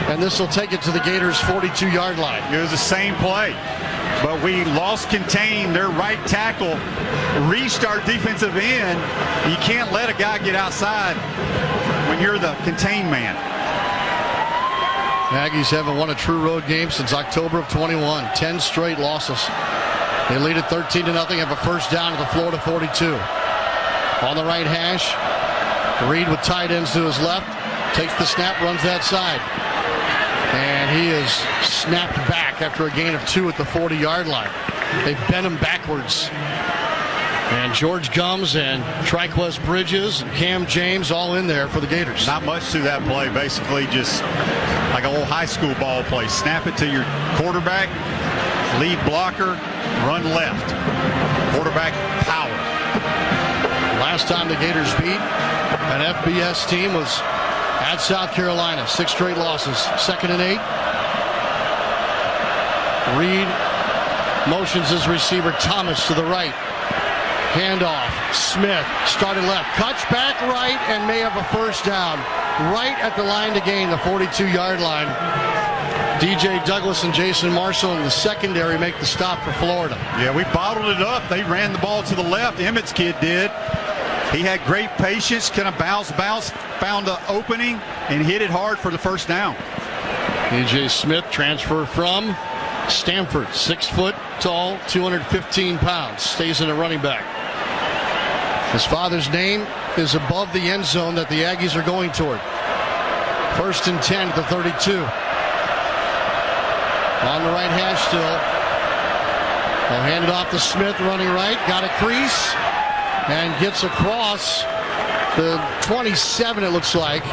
and this will take it to the Gators 42-yard line. It was the same play, but we lost contain their right tackle, reached our defensive end. You can't let a guy get outside when you're the contained man. Aggies haven't won a true road game since October of 21. 10 straight losses. They lead it 13-0, have a first down at the Florida 42. On the right hash, Reed with tight ends to his left, takes the snap, runs that side. And he is snapped back after a gain of 2 at the 40-yard line. They bent him backwards. And George Gums and Triquez Bridges and Cam James all in there for the Gators. Not much to that play, basically just like an old high school ball play. Snap it to your quarterback, lead blocker, run left. Quarterback power. Last time the Gators beat an FBS team was at South Carolina. 6 straight losses. 2nd and 8. Reed motions his receiver Thomas to the right. Handoff. Smith started left. Cuts back right and may have a first down. Right at the line to gain, the 42-yard line. DJ Douglas and Jason Marshall in the secondary make the stop for Florida. Yeah, we bottled it up. They ran the ball to the left. Emmett's kid did. He had great patience, kind of bounce, found the opening, and hit it hard for the first down. DJ Smith, transfer from Stanford, 6 foot tall, 215 pounds, stays in a running back. His father's name is above the end zone that the Aggies are going toward. 1st and 10 at the 32. On the right hash still. They'll hand it off to Smith, running right. Got a crease and gets across the 27, it looks like.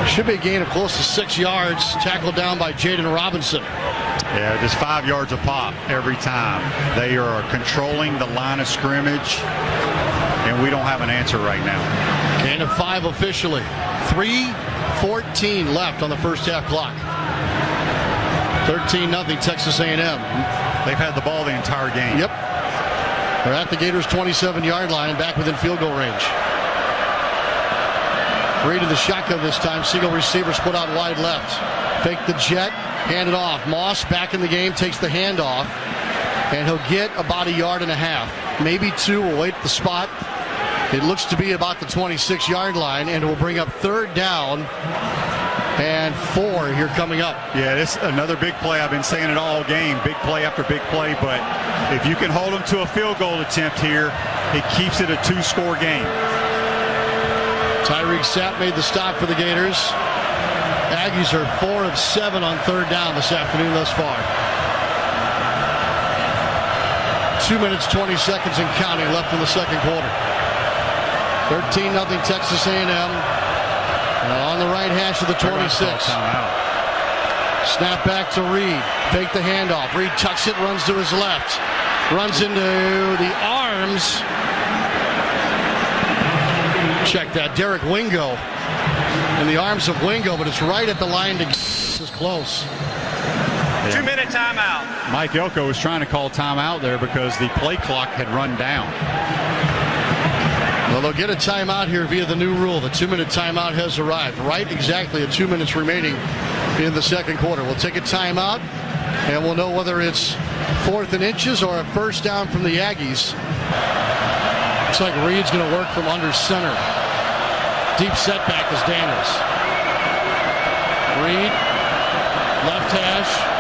Should be a gain of close to 6 yards. Tackled down by Jaden Robinson. Yeah, just 5 yards a pop every time. They are controlling the line of scrimmage, and we don't have an answer right now. Gain of 5 officially. 3:14 left on the first half clock. 13-0 Texas A&M. They've had the ball the entire game. Yep. They're at the Gators' 27-yard line and back within field goal range. Reed in the shotgun this time. Single receiver split out wide left. Fake the jet. Hand it off. Moss back in the game. Takes the handoff. And he'll get about 1.5 yards. Maybe 2. We'll wait at the spot. It looks to be about the 26-yard line, and it will bring up 3rd down and 4 here coming up. Yeah, this is another big play. I've been saying it all game, big play after big play, but if you can hold them to a field goal attempt here, it keeps it a 2-score game. Tyreek Sapp made the stop for the Gators. Aggies are 4 of 7 on 3rd down this afternoon thus far. 2 minutes, 20 seconds and counting left in the second quarter. 13-0 Texas A&M. On the right hash of the 26. Snap back to Reed. Fake the handoff. Reed tucks it, runs to his left. Runs into the arms. Check that. Derek Wingo in the arms of Wingo, but it's right at the line to this is close. 2-minute timeout. Mike Elko was trying to call timeout there because the play clock had run down. Well, they'll get a timeout here via the new rule. The 2-minute timeout has arrived. Right exactly at 2 minutes remaining in the second quarter. We'll take a timeout, and we'll know whether it's 4th and inches or a first down from the Aggies. Looks like Reed's going to work from under center. Deep setback is Daniels. Reed, left hash.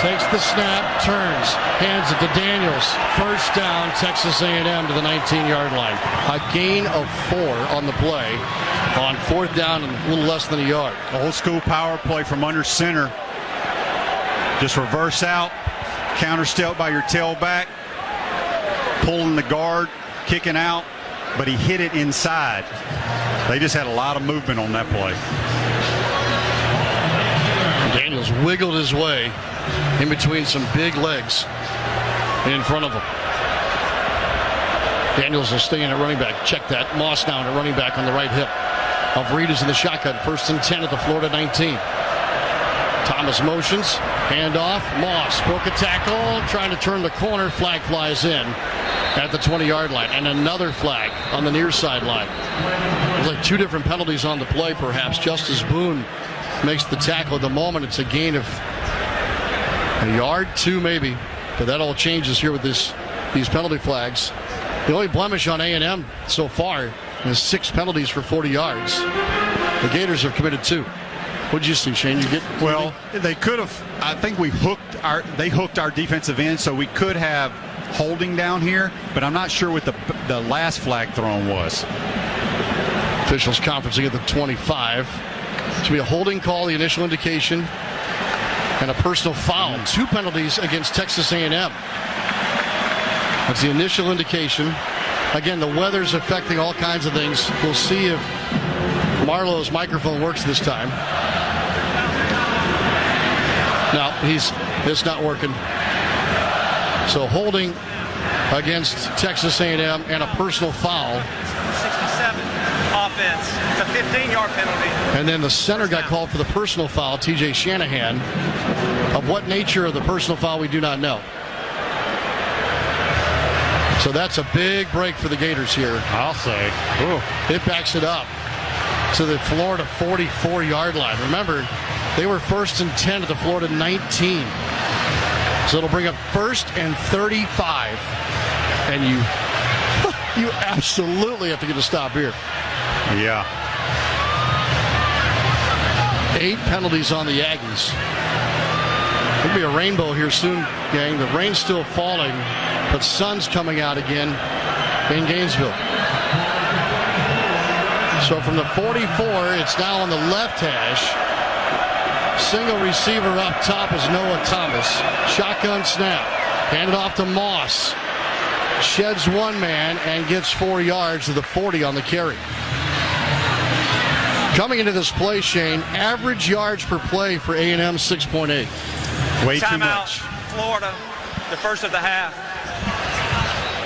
Takes the snap, turns, hands it to Daniels. First down, Texas A&M to the 19-yard line. A gain of 4 on the play on 4th down and a little less than a yard. Old school power play from under center. Just reverse out, counter step by your tailback, pulling the guard, kicking out, but he hit it inside. They just had a lot of movement on that play. Daniels wiggled his way in between some big legs in front of him. Daniels will stay in at running back. Check that. Moss now at running back on the right hip. Of Reed is in the shotgun. 1st and 10 at the Florida 19. Thomas motions. Handoff. Moss broke a tackle. Trying to turn the corner. Flag flies in at the 20-yard line. And another flag on the near sideline. There's like 2 different penalties on the play, perhaps. Justice Boone makes the tackle. At the moment, it's a gain of a yard, 2 maybe, but that all changes here with these penalty flags. The only blemish on A&M so far is 6 penalties for 40 yards. The Gators have committed 2. What did you see, Shane? You get well? They could have. I think they hooked our defensive end, so we could have holding down here, but I'm not sure what the last flag thrown was. Officials conferencing at the 25. Should be a holding call, the initial indication. And a personal foul. 2 penalties against Texas A&M. That's the initial indication. Again, the weather's affecting all kinds of things. We'll see if Marlowe's microphone works this time. No, it's not working. So holding against Texas A&M and a personal foul. 67 offense. It's a 15-yard penalty. And then the center got called for the personal foul, TJ Shanahan. Of what nature of the personal foul, we do not know. So that's a big break for the Gators here. I'll say. Ooh. It backs it up to the Florida 44-yard line. Remember, they were 1st and 10 at the Florida 19. So it'll bring up 1st and 35. And you absolutely have to get a stop here. Yeah. 8 penalties on the Aggies. There'll be a rainbow here soon, gang. The rain's still falling, but sun's coming out again in Gainesville. So from the 44, it's now on the left hash. Single receiver up top is Noah Thomas. Shotgun snap. Handed off to Moss. Sheds 1 man and gets 4 yards to the 40 on the carry. Coming into this play, Shane, average yards per play for A&M 6.8. Way too much. Florida, the first of the half.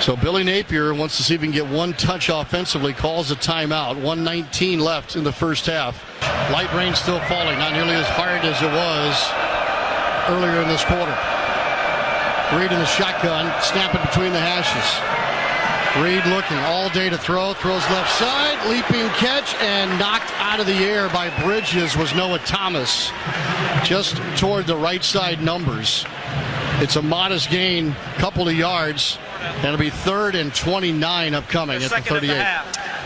So Billy Napier wants to see if he can get 1 touch offensively, calls a timeout. 1:19 left in the first half. Light rain still falling, not nearly as hard as it was earlier in this quarter. Reed in the shotgun, snapping between the hashes. Reed looking all day to throw, throws left side, leaping catch, and knocked out of the air by Bridges was Noah Thomas, just toward the right side numbers. It's a modest gain, couple of yards, And it'll be 3rd and 29 upcoming at the 38.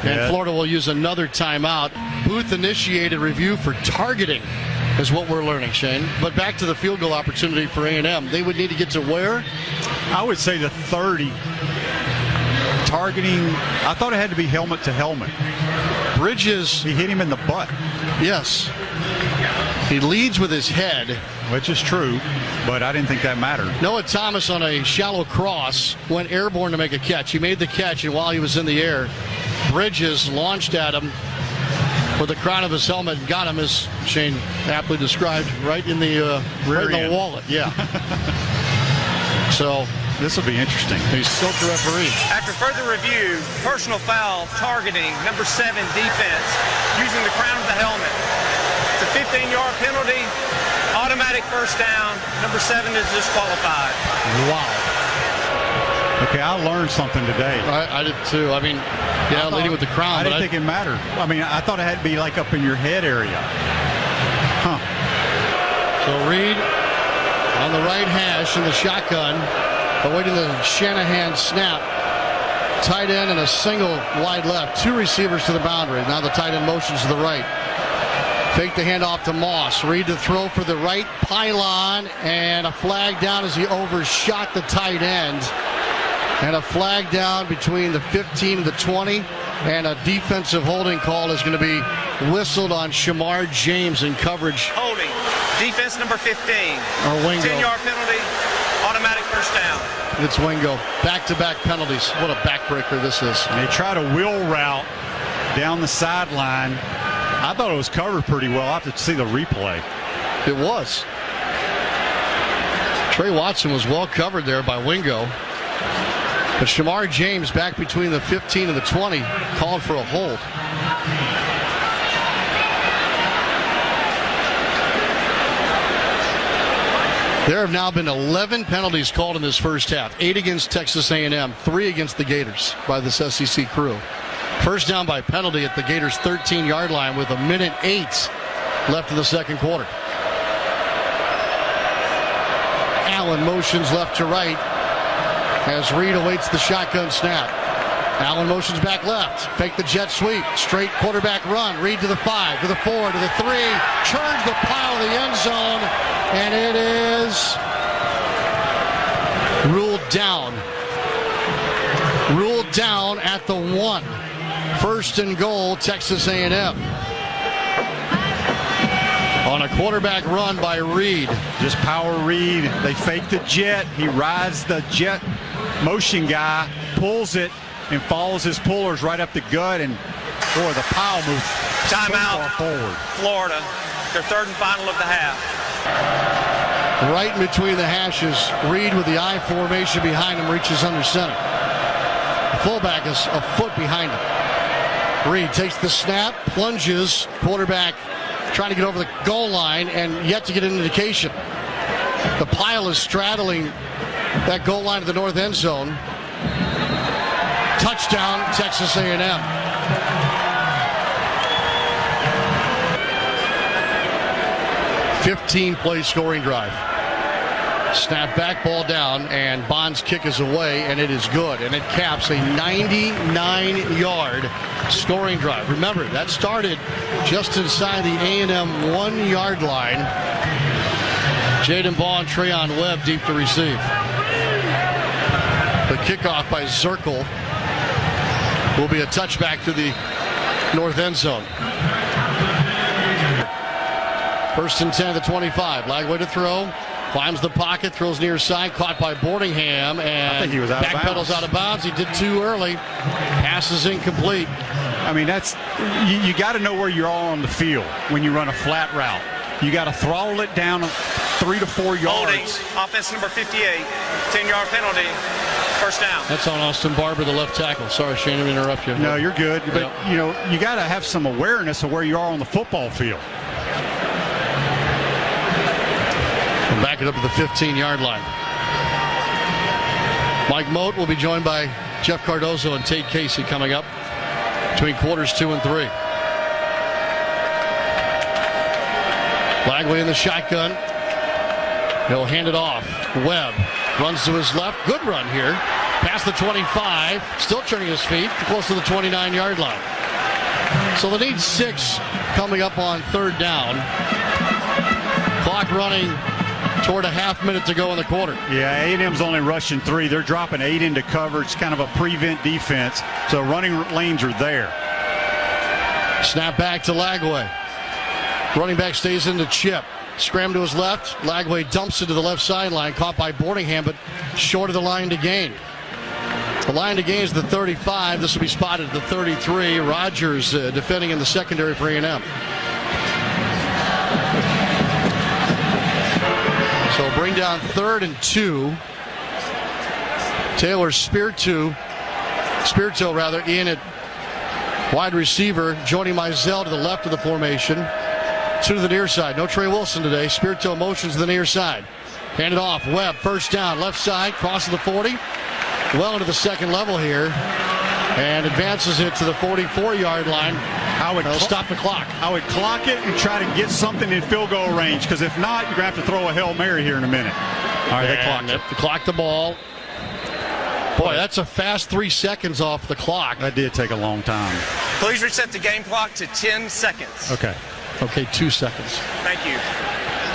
And Florida will use another timeout. Booth-initiated review for targeting is what we're learning, Shane. But back to the field goal opportunity for A&M. They would need to get to where? I would say the 30. Targeting, I thought it had to be helmet to helmet. Bridges. He hit him in the butt. Yes. He leads with his head. Which is true, but I didn't think that mattered. Noah Thomas on a shallow cross went airborne to make a catch. He made the catch, and while he was in the air, Bridges launched at him with the crown of his helmet and got him, as Shane aptly described, right in the wallet. Yeah. So this will be interesting. He's still the referee. After further review, personal foul targeting number 7 defense using the crown of the helmet. It's a 15-yard penalty, automatic first down. Number 7 is disqualified. Wow. Okay, I learned something today. I did too. I mean, yeah, leading with the crown. I didn't think it mattered. I mean, I thought it had to be like up in your head area. Huh. So Reed on the right hash in the shotgun, awaiting the Shanahan snap. Tight end and a single wide left. 2 receivers to the boundary. Now the tight end motions to the right. Fake the handoff to Moss. Reed to throw for the right pylon, and a flag down as he overshot the tight end. And a flag down between the 15 and the 20, and a defensive holding call is going to be whistled on Shamar James in coverage. Holding. Defense number 15. Or Wingo. 10-yard penalty, automatic first down. It's Wingo. Back-to-back penalties. What a backbreaker this is. And they tried a wheel route down the sideline. I thought it was covered pretty well. I'll have to see the replay. It was. Trey Watson was well covered there by Wingo. But Shamar James back between the 15 and the 20 called for a hold. There have now been 11 penalties called in this first half. 8 against Texas A&M, 3 against the Gators by this SEC crew. First down by penalty at the Gators' 13-yard line with 1:08 left in the second quarter. Allen motions left to right as Reed awaits the shotgun snap. Allen motions back left. Fake the jet sweep. Straight quarterback run. Reed to the 5, to the 4, to the 3. Turns the pile of the end zone. And it is ruled down. Ruled down at the 1. First and goal, Texas A&M. On a quarterback run by Reed. Just power Reed. They fake the jet. He rides the jet motion guy, pulls it, and follows his pullers right up the gut. And boy, the pile moves Timeout. so far forward. Florida, their 3rd and final of the half. Right in between the hashes, Reed with the I formation behind him reaches under center. The fullback is a foot behind him. Reed takes the snap, plunges, quarterback trying to get over the goal line and yet to get an indication. The pile is straddling that goal line of the north end zone. Touchdown, Texas A&M. (15-play scoring drive. Snap back, ball down, and Bond's kick is away, and it is good. And it caps a 99-yard scoring drive. Remember, that started just inside the A&M 1-yard line. Jaden Ball and Trayon Webb deep to receive. The kickoff by Zirkle will be a touchback to the north end zone. First and 10 at the 25. Lagway to throw. Climbs the pocket, throws near side, caught by Boardingham, and I think he was out of bounds. Backpedals out of bounds. He did too early. Pass is incomplete. I mean, that's you got to know where you're all on the field when you run a flat route. You got to throttle it down 3 to 4 yards. Holding, offense number 58, 10-yard penalty, first down. That's on Austin Barber, the left tackle. Sorry, Shane, I didn't interrupt you. No, you're good. But, you know, you got to have some awareness of where you are on the football field. Back it up to the 15-yard line. Mike Moat will be joined by Jeff Cardozo and Tate Casey coming up between quarters 2 and 3. Lagway in the shotgun. He'll hand it off. Webb runs to his left. Good run here. Past the 25, still turning his feet, close to the 29-yard line. So they need 6 coming up on 3rd down. Clock running toward a half minute to go in the quarter. Yeah, A&M's only rushing 3. They're dropping 8 into coverage, kind of a prevent defense. So running lanes are there. Snap back to Lagway. Running back stays in the chip. Scram to his left. Lagway dumps it to the left sideline, caught by Boardingham, but short of the line to gain. The line to gain is the 35. This will be spotted at the 33. Rogers defending in the secondary for A&M. So bring down 3rd and 2. Taylor Spirito in at wide receiver, joining Mizell to the left of the formation. 2 to the near side. No Trey Wilson today. Spirito motions to the near side. Hand it off. Webb, first down, left side, crosses the 40. Well into the second level here. And advances it to the 44-yard line. They'll stop the clock. I would clock it and try to get something in field goal range, because if not, you're going to have to throw a Hail Mary here in a minute. All right, they clocked it. They clocked the ball. Boy, that's a fast 3 seconds off the clock. That did take a long time. Please reset the game clock to 10 seconds. Okay. Okay, 2 seconds. Thank you.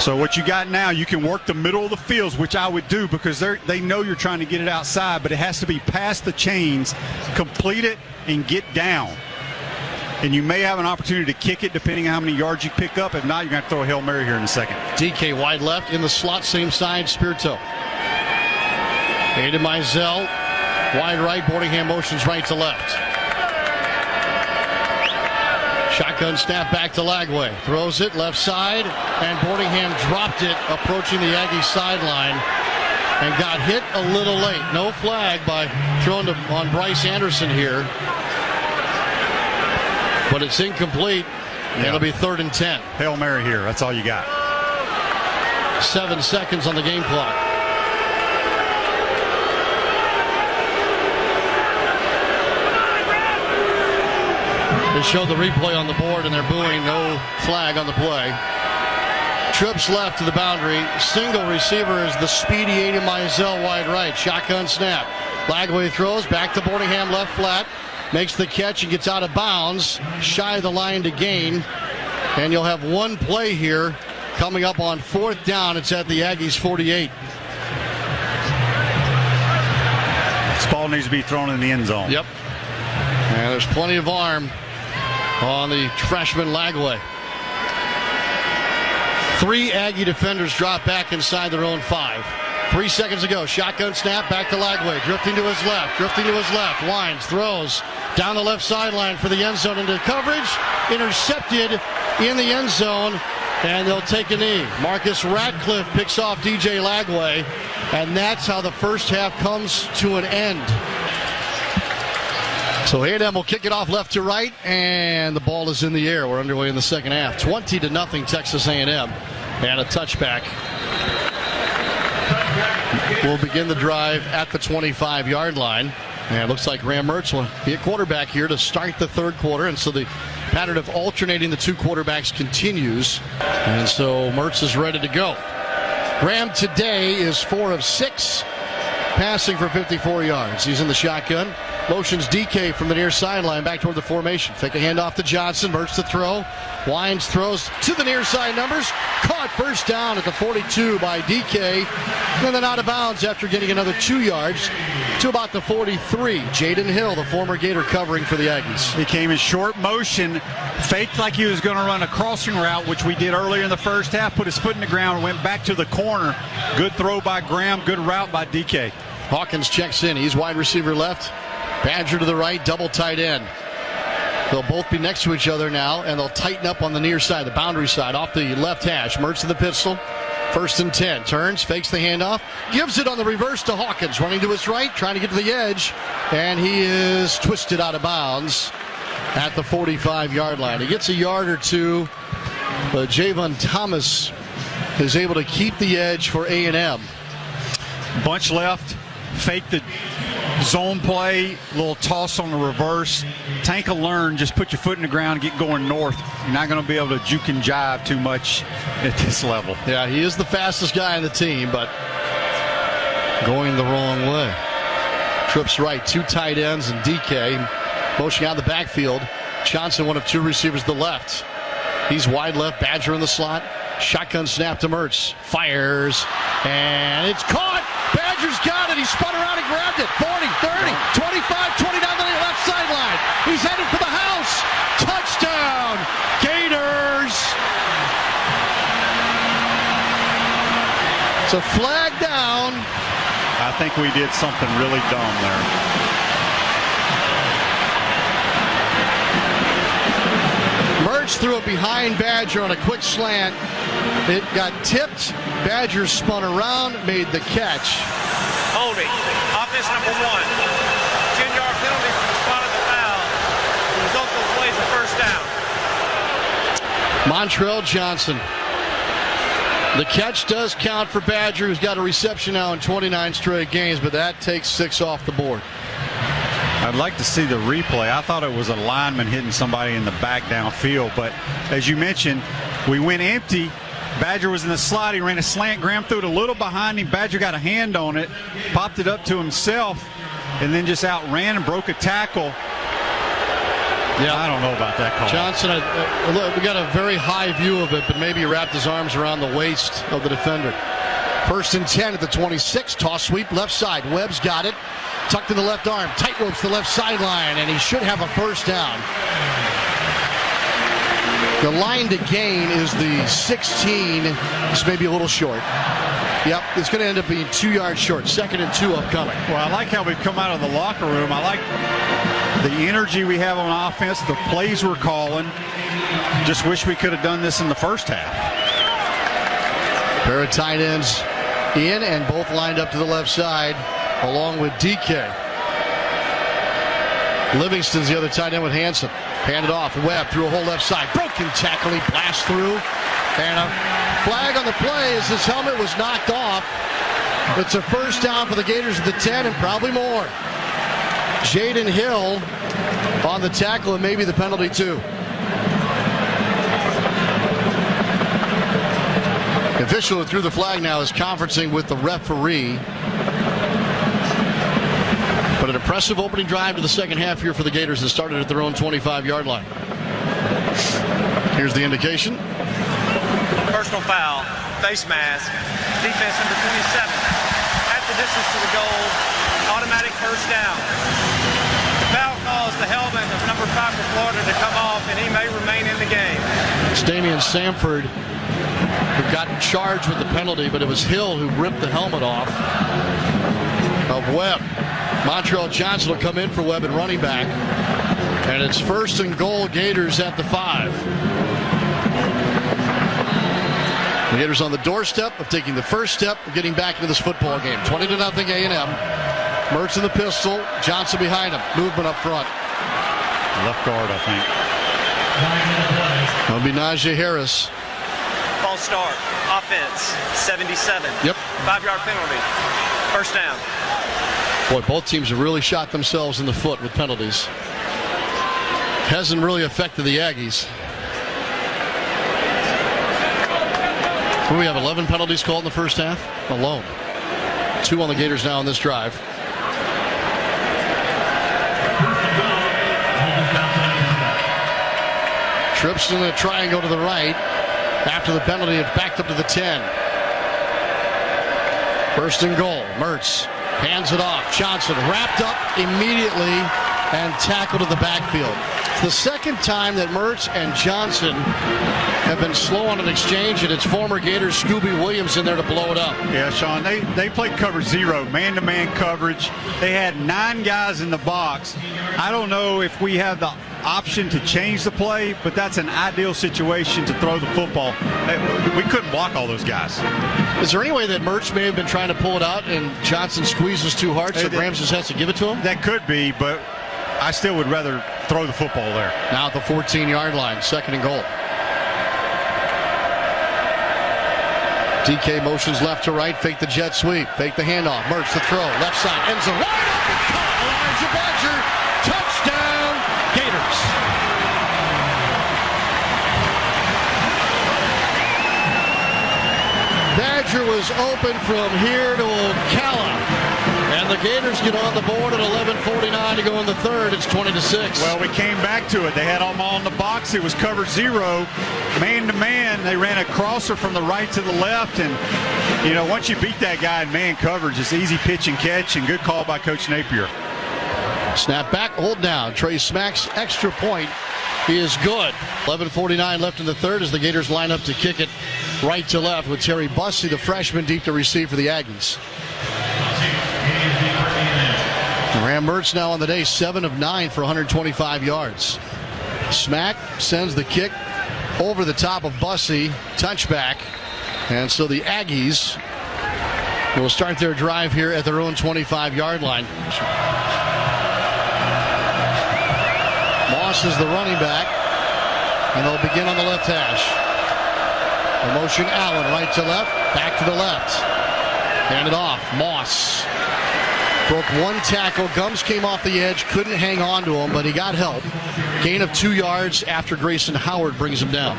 So what you got now, you can work the middle of the fields, which I would do, because they know you're trying to get it outside, but it has to be past the chains, complete it, and get down. And you may have an opportunity to kick it depending on how many yards you pick up. If not, you're going to throw a Hail Mary here in a second. DK wide left, in the slot, same side, Spirito. Aiden Mizell, wide right, Boardingham motions right to left. Shotgun snap back to Lagway. Throws it left side, and Boardingham dropped it approaching the Aggie sideline and got hit a little late. No flag by throwing on Bryce Anderson here. But it's incomplete, and it'll be 3rd and 10. Hail Mary here. That's all you got. 7 seconds on the game clock. They showed the replay on the board, and they're booing. No flag on the play. Trips left to the boundary. Single receiver is the speedy A&M Mizell wide right. Shotgun snap. Lagway throws back to Boardingham left flat. Makes the catch and gets out of bounds. Shy of the line to gain. And you'll have one play here coming up on 4th down. It's at the Aggies 48. This ball needs to be thrown in the end zone. Yep. And there's plenty of arm on the freshman Lagway. 3 Aggie defenders drop back inside their own 5. 3 seconds ago, shotgun snap back to Lagway, drifting to his left, winds, throws down the left sideline for the end zone into coverage, intercepted in the end zone, and they'll take a knee. Marcus Radcliffe picks off DJ Lagway, and that's how the first half comes to an end. So A&M will kick it off left to right, and the ball is in the air. We're underway in the second half. 20-0 Texas A&M, and a touchback. We'll begin the drive at the 25-yard line. And it looks like Graham Mertz will be at quarterback here to start the 3rd quarter. And so the pattern of alternating the 2 quarterbacks continues. And so Mertz is ready to go. Graham today is 4 of 6, passing for 54 yards. He's in the shotgun. Motions DK from the near sideline back toward the formation. Fake a handoff to Johnson. Mertz to throw. Wines throws to the near side numbers. Caught first down at the 42 by DK. And then out of bounds after getting another 2 yards to about the 43. Jaden Hill, the former Gator, covering for the Aggies. He came in short motion, faked like he was going to run a crossing route, which we did earlier in the first half, put his foot in the ground, went back to the corner. Good throw by Graham, good route by DK. Hawkins checks in. He's wide receiver left. Badger to the right, double tight end. They'll both be next to each other now, and they'll tighten up on the near side, the boundary side, off the left hash. Mertz to the pistol. 1st and 10. Turns, fakes the handoff, gives it on the reverse to Hawkins, running to his right, trying to get to the edge, and he is twisted out of bounds at the 45-yard line. He gets a yard or two, but Javon Thomas is able to keep the edge for A&M. Bunch left, fake the zone play, little toss on the reverse. Tank will learn, just put your foot in the ground, get going north. You're not going to be able to juke and jive too much at this level. Yeah, he is the fastest guy on the team, but going the wrong way. Trips right, 2 tight ends and DK. Motioning out of the backfield. Johnson, one of 2 receivers to the left. He's wide left, Badger in the slot. Shotgun snap to Mertz. Fires, and it's caught. Badger's got it. He spun around and grabbed it. 40, 30, 25, 29 on the left sideline. He's headed for the house. Touchdown, Gators. It's a flag down. I think we did something really dumb there. Mertz threw it behind Badger on a quick slant. It got tipped. Badger spun around, made the catch. Holding. Offense number 1. 10-yard penalty from the spot of the foul. The result of the play is a first down. Montrell Johnson. The catch does count for Badger, who's got a reception now in 29 straight games, but that takes 6 off the board. I'd like to see the replay. I thought it was a lineman hitting somebody in the back downfield, but as you mentioned, we went empty. Badger was in the slot. He ran a slant. Graham threw it a little behind him. Badger got a hand on it, popped it up to himself, and then just outran and broke a tackle. Yeah, I don't know about that call. Johnson, look, we got a very high view of it, but maybe he wrapped his arms around the waist of the defender. 1st and 10 at the 26. Toss sweep left side. Webb's got it. Tucked in the left arm. Tight ropes the left sideline, and he should have a first down. The line to gain is the 16. It's maybe a little short. Yep, it's going to end up being 2 yards short. 2nd and 2 upcoming. Well, I like how we've come out of the locker room. I like the energy we have on offense, the plays we're calling. Just wish we could have done this in the first half. Pair of tight ends in and both lined up to the left side, along with DK. Livingston's the other tight end with Hanson. Handed off. Webb through a whole left side. Broken tackle. He blasts through. And a flag on the play as his helmet was knocked off. It's a first down for the Gators at the 10 and probably more. Jaden Hill on the tackle and maybe the penalty too. The official who threw the flag now is conferencing with the referee. But an impressive opening drive to the second half here for the Gators that started at their own 25-yard line. Here's the indication. Personal foul, face mask, defense number 27. At the distance to the goal, automatic first down. The foul caused the helmet of number 5 for Florida to come off, and he may remain in the game. It's Damian Samford who got charged with the penalty, but it was Hill who ripped the helmet off of Webb. Montrell Johnson will come in for Webb and running back. And it's 1st and goal, Gators at the 5. The Gators on the doorstep of taking the first step of getting back into this football game. 20-0 A&M. Mertz in the pistol. Johnson behind him. Movement up front. Left guard, I think. That'll be Najee Harris. False start. Offense, 77. Yep. 5-yard penalty. First down. Boy, both teams have really shot themselves in the foot with penalties. Hasn't really affected the Aggies. We have 11 penalties called in the first half alone. 2 on the Gators now on this drive. Trips in the triangle to the right. After the penalty, it's backed up to the 10. 1st and goal. Mertz hands it off. Johnson wrapped up immediately and tackled to the backfield. It's the second time that Mertz and Johnson have been slow on an exchange, and it's former Gators Scooby Williams in there to blow it up. Yeah, Sean, they played cover 0, man-to-man coverage. They had 9 guys in the box. I don't know if we have the option to change the play, but that's an ideal situation to throw the football. We couldn't block all those guys. Is there any way that Mertz may have been trying to pull it out and Johnson squeezes too hard so Rams just has to give it to him? That could be, but I still would rather throw the football there. Now at the 14-yard line, 2nd and goal. DK motions left to right, fake the jet sweep, fake the handoff, Mertz the throw, left side, ends the wide open cut. Elijah Badger, touchdown, Gators. Badger was open from here to Ocala, and And the Gators get on the board at 11:49 to go in the third. It's 20-6. Well, we came back to it. They had them all in the box. It was cover 0, man to man. They ran a crosser from the right to the left, and you know, once you beat that guy in man coverage, it's easy pitch and catch, and good call by Coach Napier. Snap back, hold down. Trey Smack's extra point is good. 11:49 left in the third as the Gators line up to kick it right to left with Terry Bussey, the freshman, deep to receive for the Aggies. Graham Mertz now on the day, 7 of 9 for 125 yards. Smack sends the kick over the top of Bussey, touchback. And so the Aggies will start their drive here at their own 25-yard line. Moss is the running back, and they'll begin on the left hash. The motion Allen, right to left, back to the left. Hand it off, Moss. Broke one tackle. Gums came off the edge, couldn't hang on to him, but he got help. Gain of 2 yards after Grayson Howard brings him down.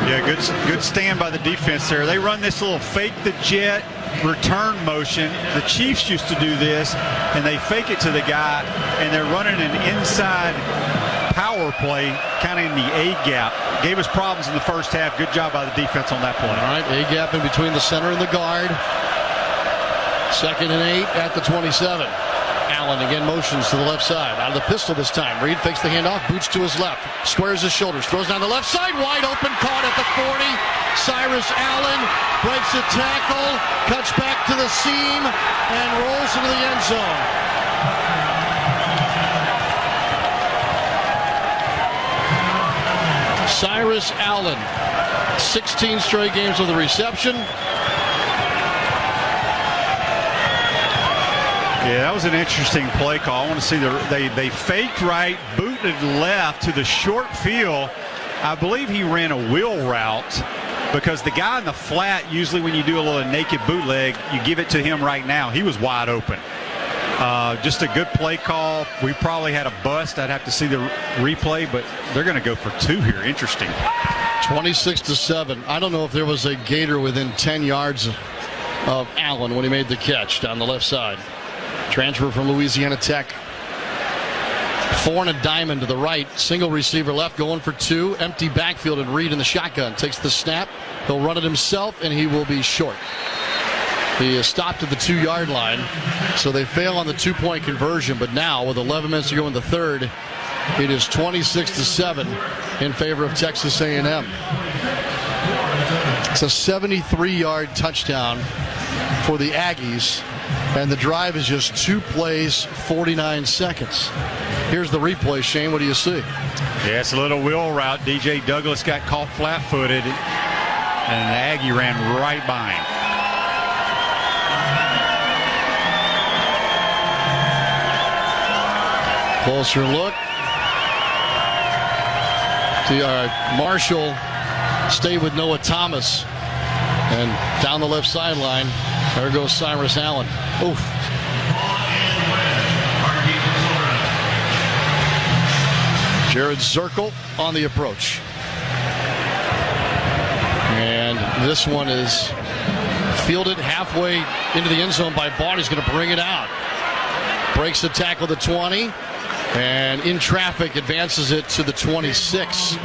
Yeah, good stand by the defense there. They run this little fake the jet return motion. The Chiefs used to do this, and they fake it to the guy, and they're running an inside power play kind of in the A gap. Gave us problems in the first half. Good job by the defense on that play. All right, A gap in between the center and the guard. 2nd and 8 at the 27. Allen again motions to the left side. Out of the pistol this time. Reed fakes the handoff, boots to his left. Squares his shoulders, throws down the left side. Wide open, caught at the 40. Cyrus Allen breaks a tackle, cuts back to the seam, and rolls into the end zone. Cyrus Allen, 16 straight games with a reception. Yeah, that was an interesting play call. I want to see they faked right, booted left to the short field. I believe he ran a wheel route because the guy in the flat, usually when you do a little naked bootleg, you give it to him right now. He was wide open. Just a good play call. We probably had a bust. I'd have to see the replay, but they're going to go for 2 here. Interesting. 26-7. I don't know if there was a Gator within 10 yards of Allen when he made the catch down the left side. Transfer from Louisiana Tech. 4 and a diamond to the right. Single receiver left, going for 2. Empty backfield, and Reed in the shotgun takes the snap. He'll run it himself, and he will be short. He is stopped at the 2-yard line, so they fail on the 2-point conversion. But now, with 11 minutes to go in the third, it is 26-7 in favor of Texas A&M. It's a 73-yard touchdown for the Aggies. And the drive is just 2 plays, 49 seconds. Here's the replay, Shane. What do you see? Yeah, it's a little wheel route. DJ Douglas got caught flat-footed, and the Aggie ran right by him. Closer look. Marshall stayed with Noah Thomas. And down the left sideline, there goes Cyrus Allen. Oof. Jared Zirkle on the approach. And this one is fielded halfway into the end zone by Bart. He's going to bring it out. Breaks the tackle to 20. And in traffic, advances it to the 26.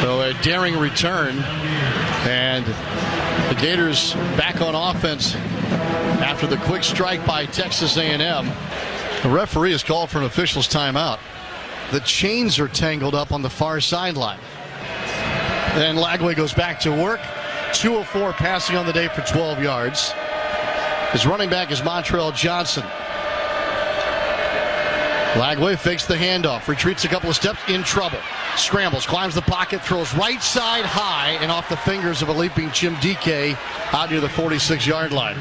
So a daring return. And the Gators back on offense after the quick strike by Texas A&M. The referee has called for an official's timeout. The chains are tangled up on the far sideline. Then Lagway goes back to work. 2 of 4 passing on the day for 12 yards. His running back is Montrell Johnson. Lagway fakes the handoff, retreats a couple of steps, in trouble. Scrambles, climbs the pocket, throws right side high and off the fingers of a leaping Jim DK out near the 46-yard line.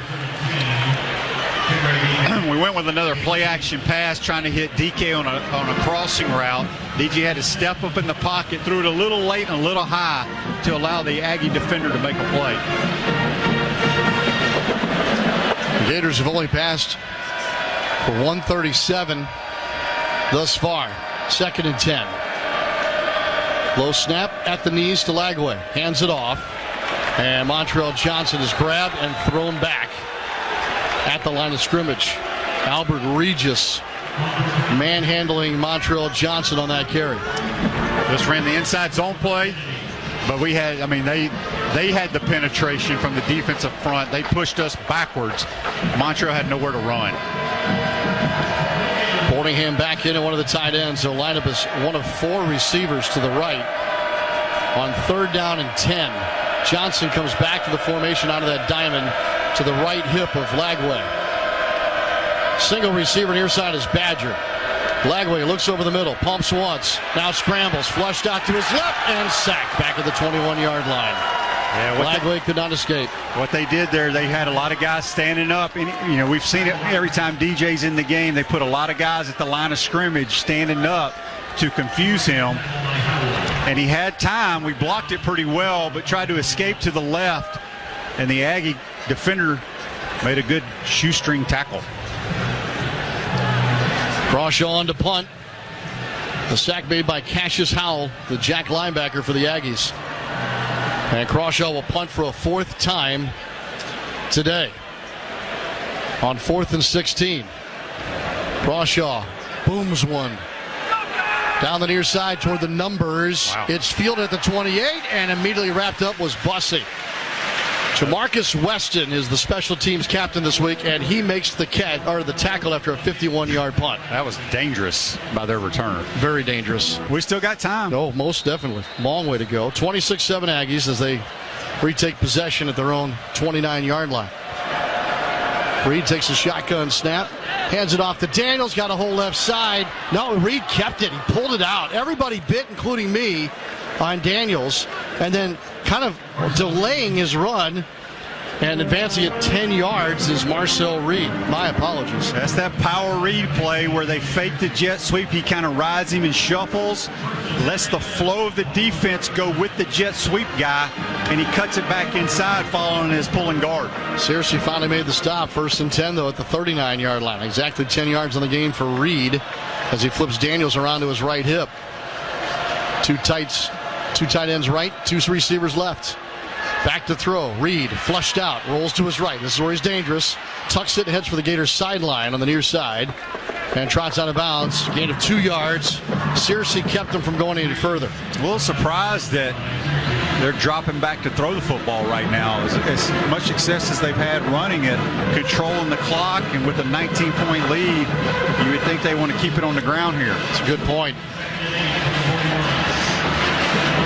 We went with another play-action pass, trying to hit DK on a crossing route. DJ had to step up in the pocket, threw it a little late and a little high to allow the Aggie defender to make a play. The Gators have only passed for 137 thus far. 2nd and 10. Low snap at the knees to Lagway. Hands it off. And Montrell Johnson is grabbed and thrown back. at the line of scrimmage. Albert Regis manhandling Montreal Johnson on that carry. Just ran the inside zone play, but we had, they had the penetration from the defensive front. They pushed us backwards. Montreal had nowhere to run. Borningham back in at one of the tight ends. They'll line up as one of 4 receivers to the right on 3rd down and 10. Johnson comes back to the formation out of that diamond to the right hip of Lagway. Single receiver near side is Badger. Lagway looks over the middle, pumps once, now scrambles, flushed out to his left, and sacked back at the 21-yard line. Yeah, Lagway could not escape. What they did there, they had a lot of guys standing up. And, we've seen it every time DJ's in the game. They put a lot of guys at the line of scrimmage standing up to confuse him. And he had time. We blocked it pretty well, but tried to escape to the left. And the Aggie defender made a good shoestring tackle. Crawshaw on to punt. The sack made by Cassius Howell, the Jack linebacker for the Aggies. And Crawshaw will punt for a 4th time today on 4th and 16. Crawshaw booms one down the near side toward the numbers. Wow. It's fielded at the 28 and immediately wrapped up was Bussey. Jamarcus Weston is the special teams captain this week, and he makes the tackle after a 51-yard punt. That was dangerous by their return. Very dangerous. We still got time. Oh, most definitely. Long way to go. 26-7 Aggies as they retake possession at their own 29-yard line. Reed takes a shotgun snap, hands it off to Daniels, got a whole left side. No, Reed kept it. He pulled it out. Everybody bit, including me, on Daniels, and then kind of delaying his run and advancing it 10 yards is Marcel Reed. My apologies. That's that power Reed play where they fake the jet sweep. He kind of rides him and shuffles, lets the flow of the defense go with the jet sweep guy, and he cuts it back inside following his pulling guard. Searcy finally made the stop. 1st and 10, though, at the 39-yard line. Exactly 10 yards on the game for Reed as he flips Daniels around to his right hip. Two tight ends right, 2 receivers left. Back to throw. Reed flushed out, rolls to his right. This is where he's dangerous. Tucks it and heads for the Gators sideline on the near side and trots out of bounds. Gain of 2 yards. Searcy kept him from going any further. A little surprised that they're dropping back to throw the football right now. As much success as they've had running it, controlling the clock, and with a 19-point lead, you would think they want to keep it on the ground here. It's a good point.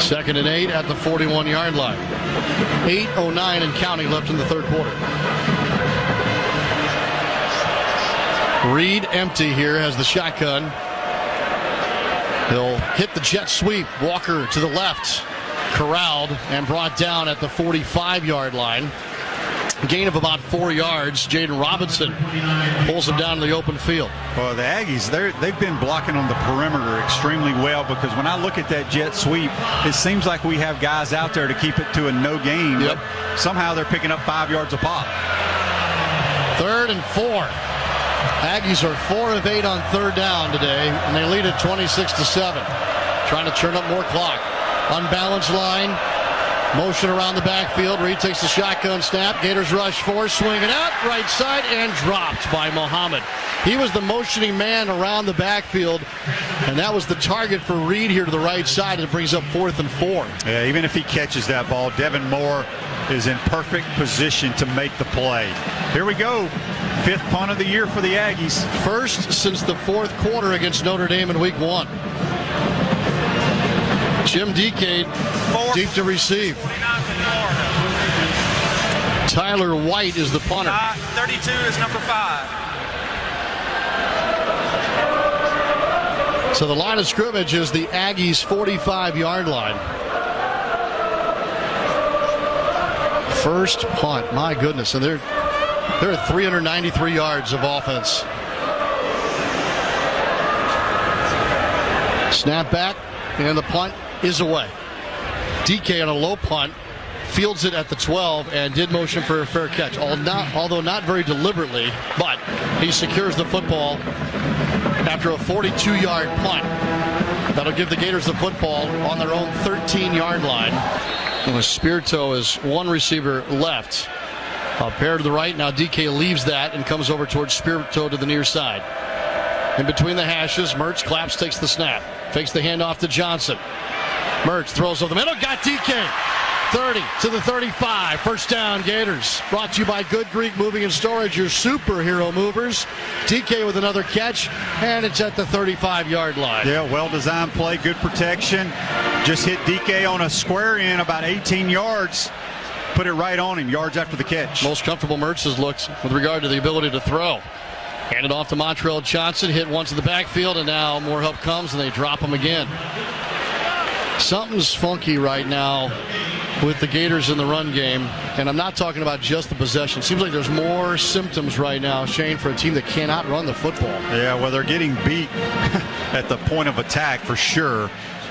2nd and 8 at the 41-yard line. 8:09 and counting left in the 3rd quarter. Reed empty here, has the shotgun. He'll hit the jet sweep. Walker to the left, corralled and brought down at the 45-yard line. Gain of about 4 yards. Jaden Robinson pulls him down to the open field. Well, the Aggies, they've been blocking on the perimeter extremely well, because when I look at that jet sweep, it seems like we have guys out there to keep it to a no gain. Yep. But somehow they're picking up 5 yards a pop. 3rd and 4. Aggies are 4 of 8 on 3rd down today, and they lead at 26-7. Trying to churn up more clock. Unbalanced line. Motion around the backfield. Reed takes the shotgun snap. Gators rush 4, swinging out right side, and dropped by Muhammad. He was the motioning man around the backfield, and that was the target for Reed here to the right side. It brings up 4th and 4. Yeah, even if he catches that ball, Devin Moore is in perfect position to make the play. Here we go. 5th punt of the year for the Aggies. First since the 4th quarter against Notre Dame in week 1. Jim Decade deep to receive. Tyler White is the punter. 32 is number 5. So the line of scrimmage is the Aggies' 45-yard line. First punt, my goodness, and they're at 393 yards of offense. Snap back, and the punt is away. DK on a low punt fields it at the 12 and did motion for a fair catch, although not very deliberately, but he secures the football after a 42-yard punt. That'll give the Gators the football on their own 13-yard line. And Spirito is 1 receiver left. A pair to the right. Now DK leaves that and comes over towards Spirito to the near side. In between the hashes, Mertz claps, takes the snap. Fakes the handoff to Johnson. Mertz throws over the middle. Got DK. 30 to the 35. First down, Gators. Brought to you by Good Greek Moving and Storage, your superhero movers. DK with another catch, and it's at the 35-yard line. Yeah, well-designed play, good protection. Just hit DK on a square in about 18 yards. Put it right on him, yards after the catch. Most comfortable Mertz has looked with regard to the ability to throw. Hand it off to Montrell Johnson. Hit once in the backfield, and now more help comes, and they drop him again. Something's funky right now with the Gators in the run game, and I'm not talking about just the possession. Seems like there's more symptoms right now, Shane, for a team that cannot run the football. Yeah, well, they're getting beat at the point of attack for sure.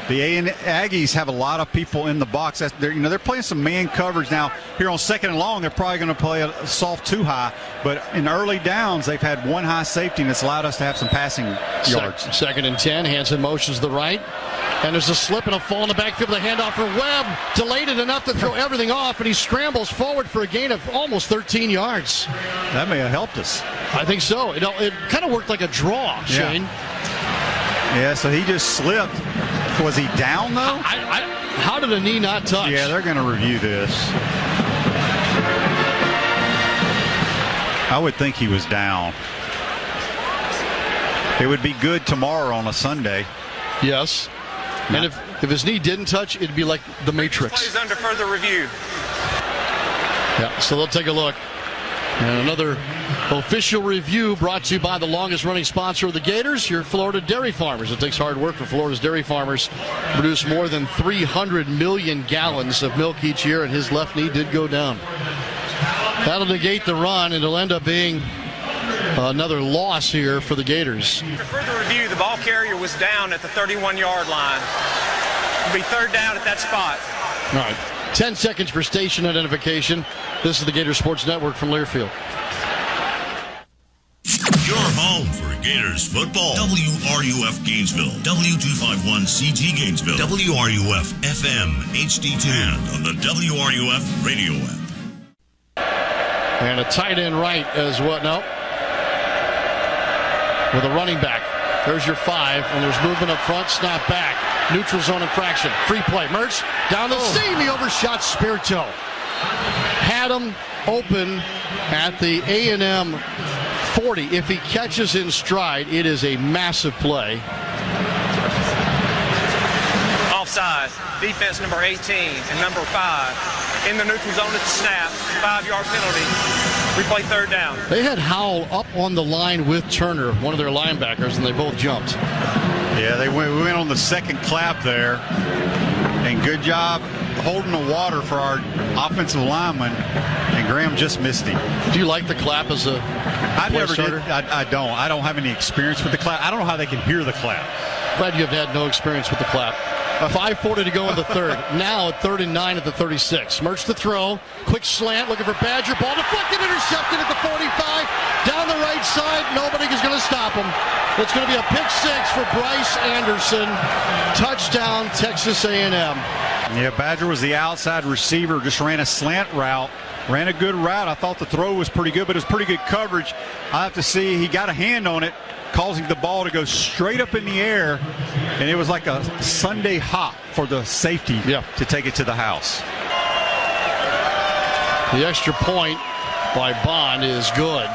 The A&M Aggies have a lot of people in the box. They're playing some man coverage now. Here on second and long, they're probably going to play a soft two high. But in early downs, they've had one high safety, and it's allowed us to have some passing yards. Second and 10. Hanson motions to the right. And there's a slip and a fall in the backfield. The handoff for Webb. Delayed it enough to throw everything off, and he scrambles forward for a gain of almost 13 yards. That may have helped us. I think so. It kind of worked like a draw, Shane. Yeah, so he just slipped. Was he down, though? How did a knee not touch? Yeah, they're going to review this. I would think he was down. It would be good tomorrow on a Sunday. Yes. And if his knee didn't touch, it'd be like the Matrix. This play is under further review. Yeah, so they'll take a look. And another official review brought to you by the longest running sponsor of the Gators, your Florida Dairy Farmers. It takes hard work for Florida's dairy farmers to produce more than 300 million gallons of milk each year, and his left knee did go down. That'll negate the run, and it'll end up being another loss here for the Gators. For further review, the ball carrier was down at the 31-yard line. It'll be third down at that spot. All right. 10 seconds for station identification. This is the Gator Sports Network from Learfield. Your home for Gators football. WRUF Gainesville, W251CG Gainesville, WRUF FM HD2, and on the WRUF radio app. And a tight end right as what? No. With a running back. There's your 5, and there's movement up front, snap back. Neutral zone infraction. Free play. Mertz down the seam. He overshot Spirito. Had him open at the A&M 40. If he catches in stride, it is a massive play. Offside. Defense number 18 and number 5 in the neutral zone at the snap. 5-yard penalty. We play third down. They had Howell up on the line with Turner, one of their linebackers, and they both jumped. Yeah, we went on the second clap there, and good job holding the water for our offensive lineman, and Graham just missed him. Do you like the clap as a I never did. I don't have any experience with the clap. I don't know how they can hear the clap. Glad you have had no experience with the clap. 5:40 to go in the third. Now at 3rd and 9 at the 36. Mertz to throw. Quick slant. Looking for Badger. Ball deflected. Intercepted at the 45. Down the right side. Nobody is going to stop him. It's going to be a pick 6 for Bryce Anderson. Touchdown, Texas A&M. Yeah, Badger was the outside receiver. Just ran a slant route. Ran a good route. I thought the throw was pretty good, but it was pretty good coverage. I have to see he got a hand on it, causing the ball to go straight up in the air, and it was like a Sunday hop for the safety to take it to the house. The extra point by Bond is good.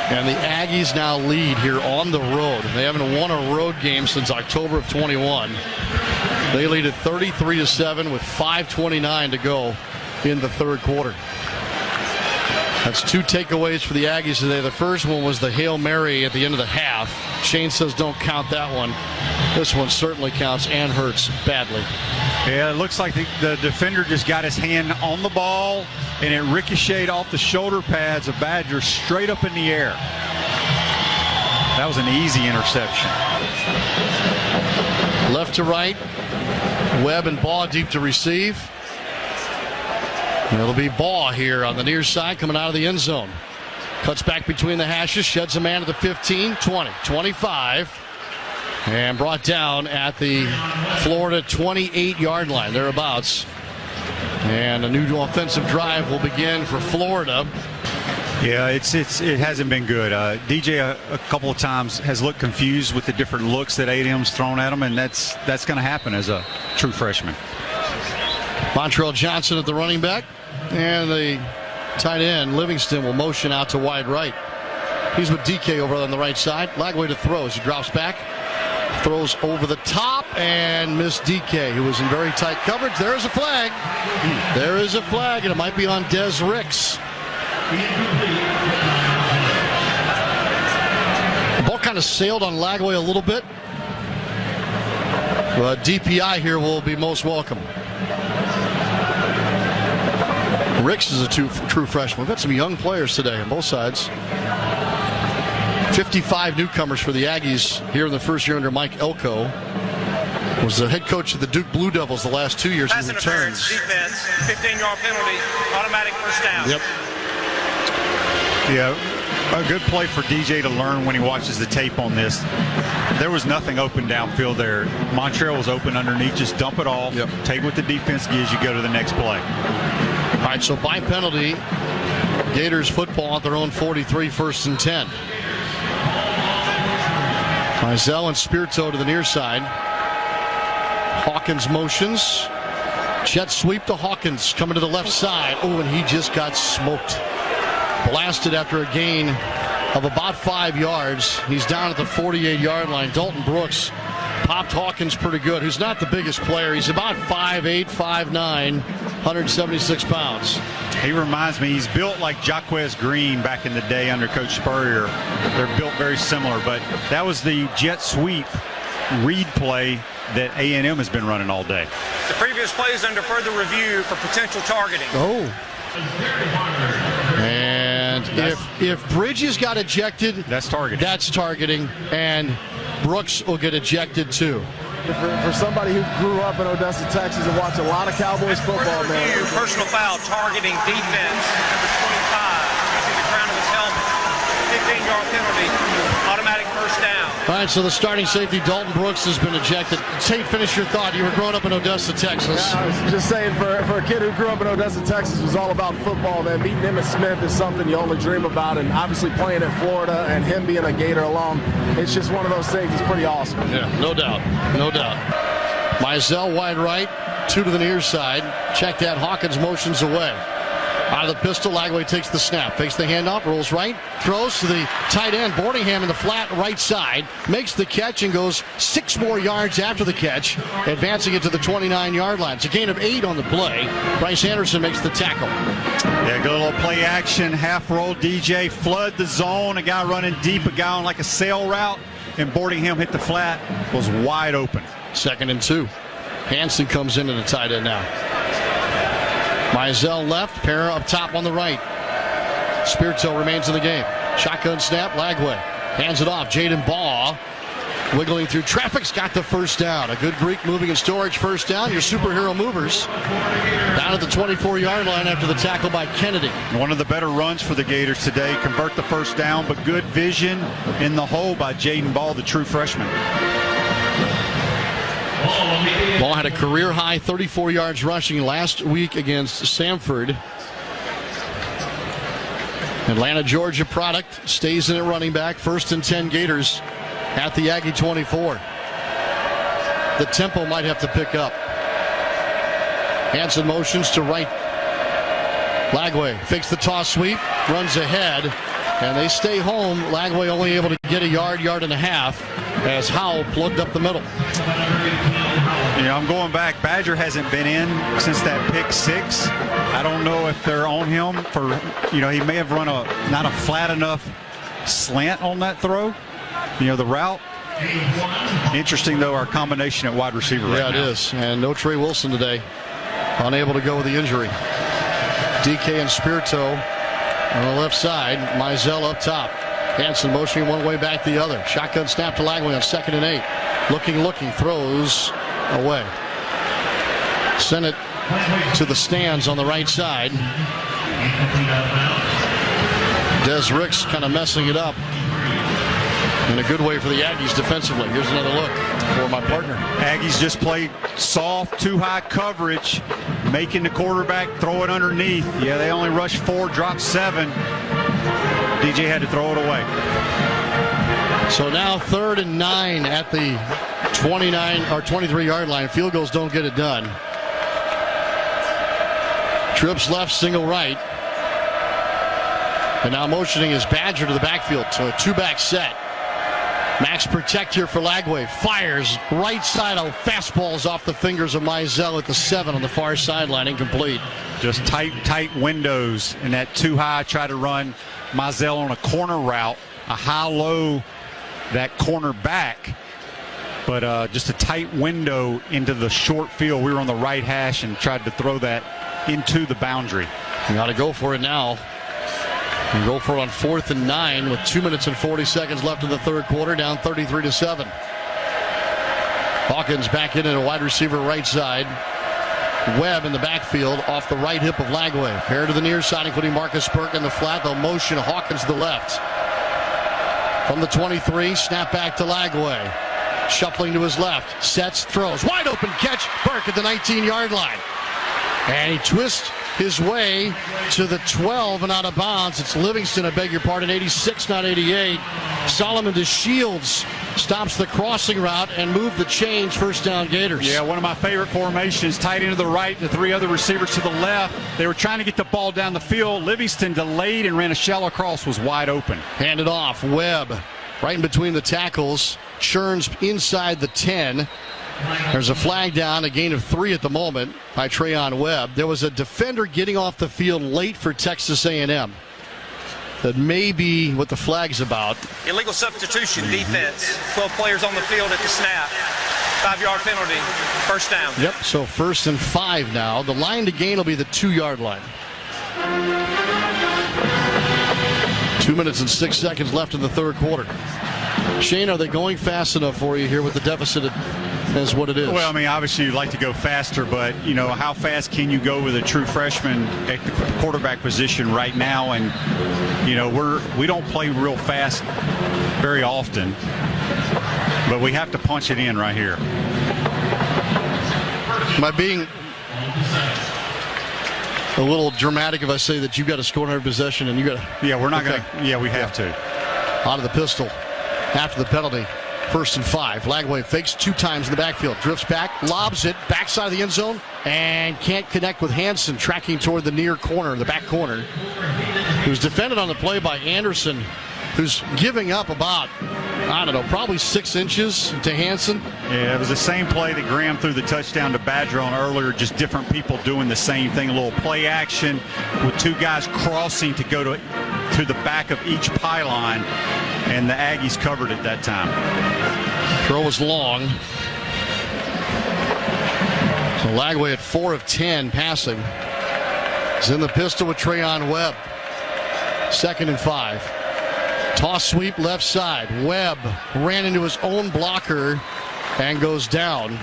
And the Aggies now lead here on the road. They haven't won a road game since October of 21. They lead at 33-7 with 5:29 to go in the third quarter. That's 2 takeaways for the Aggies today. The first one was the Hail Mary at the end of the half. Shane says don't count that one. This one certainly counts and hurts badly. Yeah, it looks like the defender just got his hand on the ball, and it ricocheted off the shoulder pads of Badger straight up in the air. That was an easy interception. Left to right. Webb and Baugh deep to receive. It'll be Baugh here on the near side coming out of the end zone. Cuts back between the hashes, sheds a man at the 15, 20, 25, and brought down at the Florida 28-yard line, thereabouts. And a new offensive drive will begin for Florida. Yeah, it hasn't been good. DJ a couple of times has looked confused with the different looks that A&M's thrown at him, and that's going to happen as a true freshman. Montrell Johnson at the running back, and the tight end Livingston will motion out to wide right. He's with DK over on the right side. Lagway to throws. He drops back, throws over the top, and missed DK, who was in very tight coverage. There is a flag. There is a flag, and it might be on Des Ricks. The ball kind of sailed on Lagway a little bit. But DPI here will be most welcome. Ricks is a true freshman. We've got some young players today on both sides. 55 newcomers for the Aggies here in the first year under Mike Elko. Was the head coach of the Duke Blue Devils the last 2 years. Pass interference, defense, 15-yard penalty, automatic first down. Yep. Yeah, a good play for DJ to learn when he watches the tape on this. There was nothing open downfield there. Montrell was open underneath. Just dump it off. Yep. Take what the defense gives you. Go to the next play. All right, so by penalty, Gators football at their own 43, 1st and 10. Mizell and Spirito to the near side. Hawkins motions. Jet sweep to Hawkins coming to the left side. Oh, and he just got smoked. Blasted after a gain of about 5 yards. He's down at the 48-yard line. Dalton Brooks popped Hawkins pretty good, who's not the biggest player. He's about 5'8", 5'9", 176 pounds. He reminds me, he's built like Jaquez Green back in the day under Coach Spurrier. They're built very similar, but that was the jet sweep read play that A&M has been running all day. The previous play is under further review for potential targeting. Oh. And if Bridges got ejected, that's targeting. That's targeting, and Brooks will get ejected too. For somebody who grew up in Odessa, Texas, and watched a lot of Cowboys football, man. Personal foul, targeting, defense, number 25, using the crown of his helmet. 15-yard penalty, automatic first down. All right, so the starting safety, Dalton Brooks, has been ejected. Tate, finish your thought. You were growing up in Odessa, Texas. Yeah, I was just saying, for a kid who grew up in Odessa, Texas, was all about football, man. Meeting Emmitt Smith is something you only dream about, and obviously playing at Florida and him being a Gator alum, it's just one of those things. It's pretty awesome. Yeah, no doubt. No doubt. Mizell wide right, 2 to the near side. Check that. Hawkins motions away. Out of the pistol, Lagway takes the snap, fakes the handoff, rolls right, throws to the tight end, Boardingham in the flat right side, makes the catch and goes 6 more yards after the catch, advancing it to the 29-yard line. It's a gain of 8 on the play. Bryce Anderson makes the tackle. Yeah, good little play action, half roll DJ, flood the zone, a guy running deep, a guy on like a sail route, and Boardingham hit the flat, was wide open. 2nd and 2. Hansen comes into the tight end now. Mizell left, Parra up top on the right. Spirito remains in the game. Shotgun snap, Lagway hands it off. Jaden Baugh wiggling through traffic's got the first down. A good Greek moving and storage first down. Your superhero movers down at the 24-yard line after the tackle by Kennedy. One of the better runs for the Gators today. Convert the first down, but good vision in the hole by Jaden Baugh, the true freshman. Ball had a career-high 34 yards rushing last week against Samford. Atlanta, Georgia product, stays in at running back. 1st and 10 Gators at the Aggie 24. The tempo might have to pick up. Hansen motions to right. Lagway fakes the toss sweep, runs ahead, and they stay home. Lagway only able to get a yard and a half as Howell plugged up the middle. Yeah, I'm going back. Badger hasn't been in since that pick 6. I don't know if they're on him for, he may have run not a flat enough slant on that throw, the route. Interesting, though, our combination at wide receiver right now. Yeah, it is. And no Trey Wilson today. Unable to go with the injury. DK and Spirito on the left side. Mizell up top. Hansen motioning one way, back the other. Shotgun snap to Lagway on 2nd and 8. Looking, throws away. Send it to the stands on the right side. Des Ricks kind of messing it up in a good way for the Aggies defensively. Here's another look for my partner. Aggies just played soft, too high coverage. making the quarterback throw it underneath. Yeah, they only rushed 4, dropped 7. DJ had to throw it away. So now 3rd and 9 at the 29 or 23-yard line. Field goals don't get it done. Trips left, single right. And now motioning his Badger to the backfield to a 2-back set. Max protect here for Lagway. Fires right side. Fastballs off the fingers of Mizell at the 7 on the far sideline. Incomplete. Just tight windows. And that too high. Try to run Mizell on a corner route. A high-low that corner back. But just a tight window into the short field. We were on the right hash and tried to throw that into the boundary. You got to go for it now. And go for it on 4th and 9 with 2 minutes and 40 seconds left in the third quarter, down 33-7. Hawkins back in at a wide receiver right side. Webb in the backfield off the right hip of Lagway. Pair to the near side, including Marcus Burke in the flat. They'll motion Hawkins to the left. From the 23, snap back to Lagway. Shuffling to his left. Sets, throws. Wide open catch. Burke at the 19-yard line. And he twists his way to the 12 and out of bounds. It's Livingston, I beg your pardon, 86, not 88. Solomon DeShields stops the crossing route and moved the chains. First down, Gators. Yeah, one of my favorite formations. Tight end to the right, the 3 other receivers to the left. They were trying to get the ball down the field. Livingston delayed and ran a shallow cross, was wide open. Handed off. Webb right in between the tackles. Churns inside the 10. There's a flag down, a gain of 3 at the moment by Trayon Webb. There was a defender getting off the field late for Texas A&M. That may be what the flag's about. Illegal substitution defense. 12 players on the field at the snap. 5-yard penalty. First down. Yep, so 1st and 5 now. The line to gain will be the 2-yard line. 2 minutes and 6 seconds left in the third quarter. Shane, are they going fast enough for you here with the deficit as what it is? Well, I mean, obviously you'd like to go faster, but, you know, how fast can you go with a true freshman at the quarterback position right now? And, you know, we don't play real fast very often, but we have to punch it in right here. Am I being a little dramatic if I say that you've got to score in every possession and you got to... Yeah, we're not going to... Yeah, we have to. Out of the pistol after the penalty. 1st and 5. Lagway fakes 2 times in the backfield. Drifts back, lobs it, backside of the end zone, and can't connect with Hansen, tracking toward the near corner, the back corner. He was defended on the play by Anderson, who's giving up about, I don't know, probably 6 inches to Hansen. Yeah, it was the same play that Graham threw the touchdown to Badger on earlier, just different people doing the same thing. A little play action with 2 guys crossing to go to the back of each pylon, and the Aggies covered it that time. Throw was long. So Lagway at 4 of 10 passing. He's in the pistol with Trayon Webb. 2nd and 5. Toss sweep left side. Webb ran into his own blocker and goes down.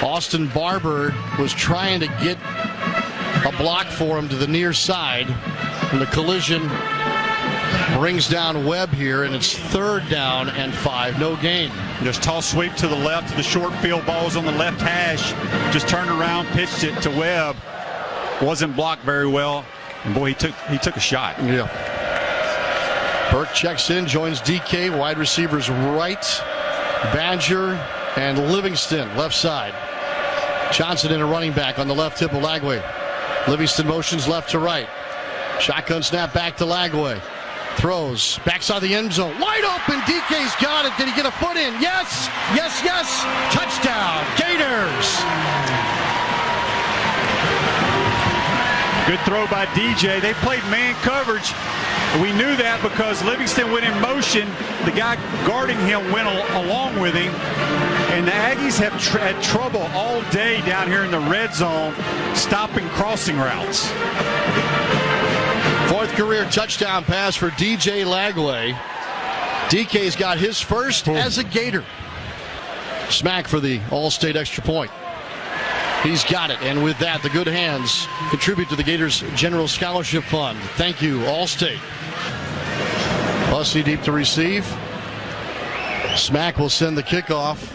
Austin Barber was trying to get a block for him to the near side. And the collision brings down Webb here, and it's 3rd down and 5. No gain. Just toss sweep to the left. The short field ball's on the left hash. Just turned around, pitched it to Webb. Wasn't blocked very well. And boy, he took a shot. Yeah. Burke checks in, joins DK. Wide receivers right. Badger and Livingston left side. Johnson in a running back on the left hip of Lagway. Livingston motions left to right. Shotgun snap back to Lagway. Throws backside the end zone. Wide open. DK's got it. Did he get a foot in? Yes. Yes, yes. Touchdown. Gators. Good throw by DJ. They played man coverage. We knew that because Livingston went in motion. The guy guarding him went along with him. And the Aggies have had trouble all day down here in the red zone stopping crossing routes. 4th career touchdown pass for DJ Lagway. DK's got his first as a Gator. Smack for the All-State extra point. He's got it, and with that, the good hands contribute to the Gators General Scholarship Fund. Thank you, All-State. Bussey deep to receive. Smack will send the kickoff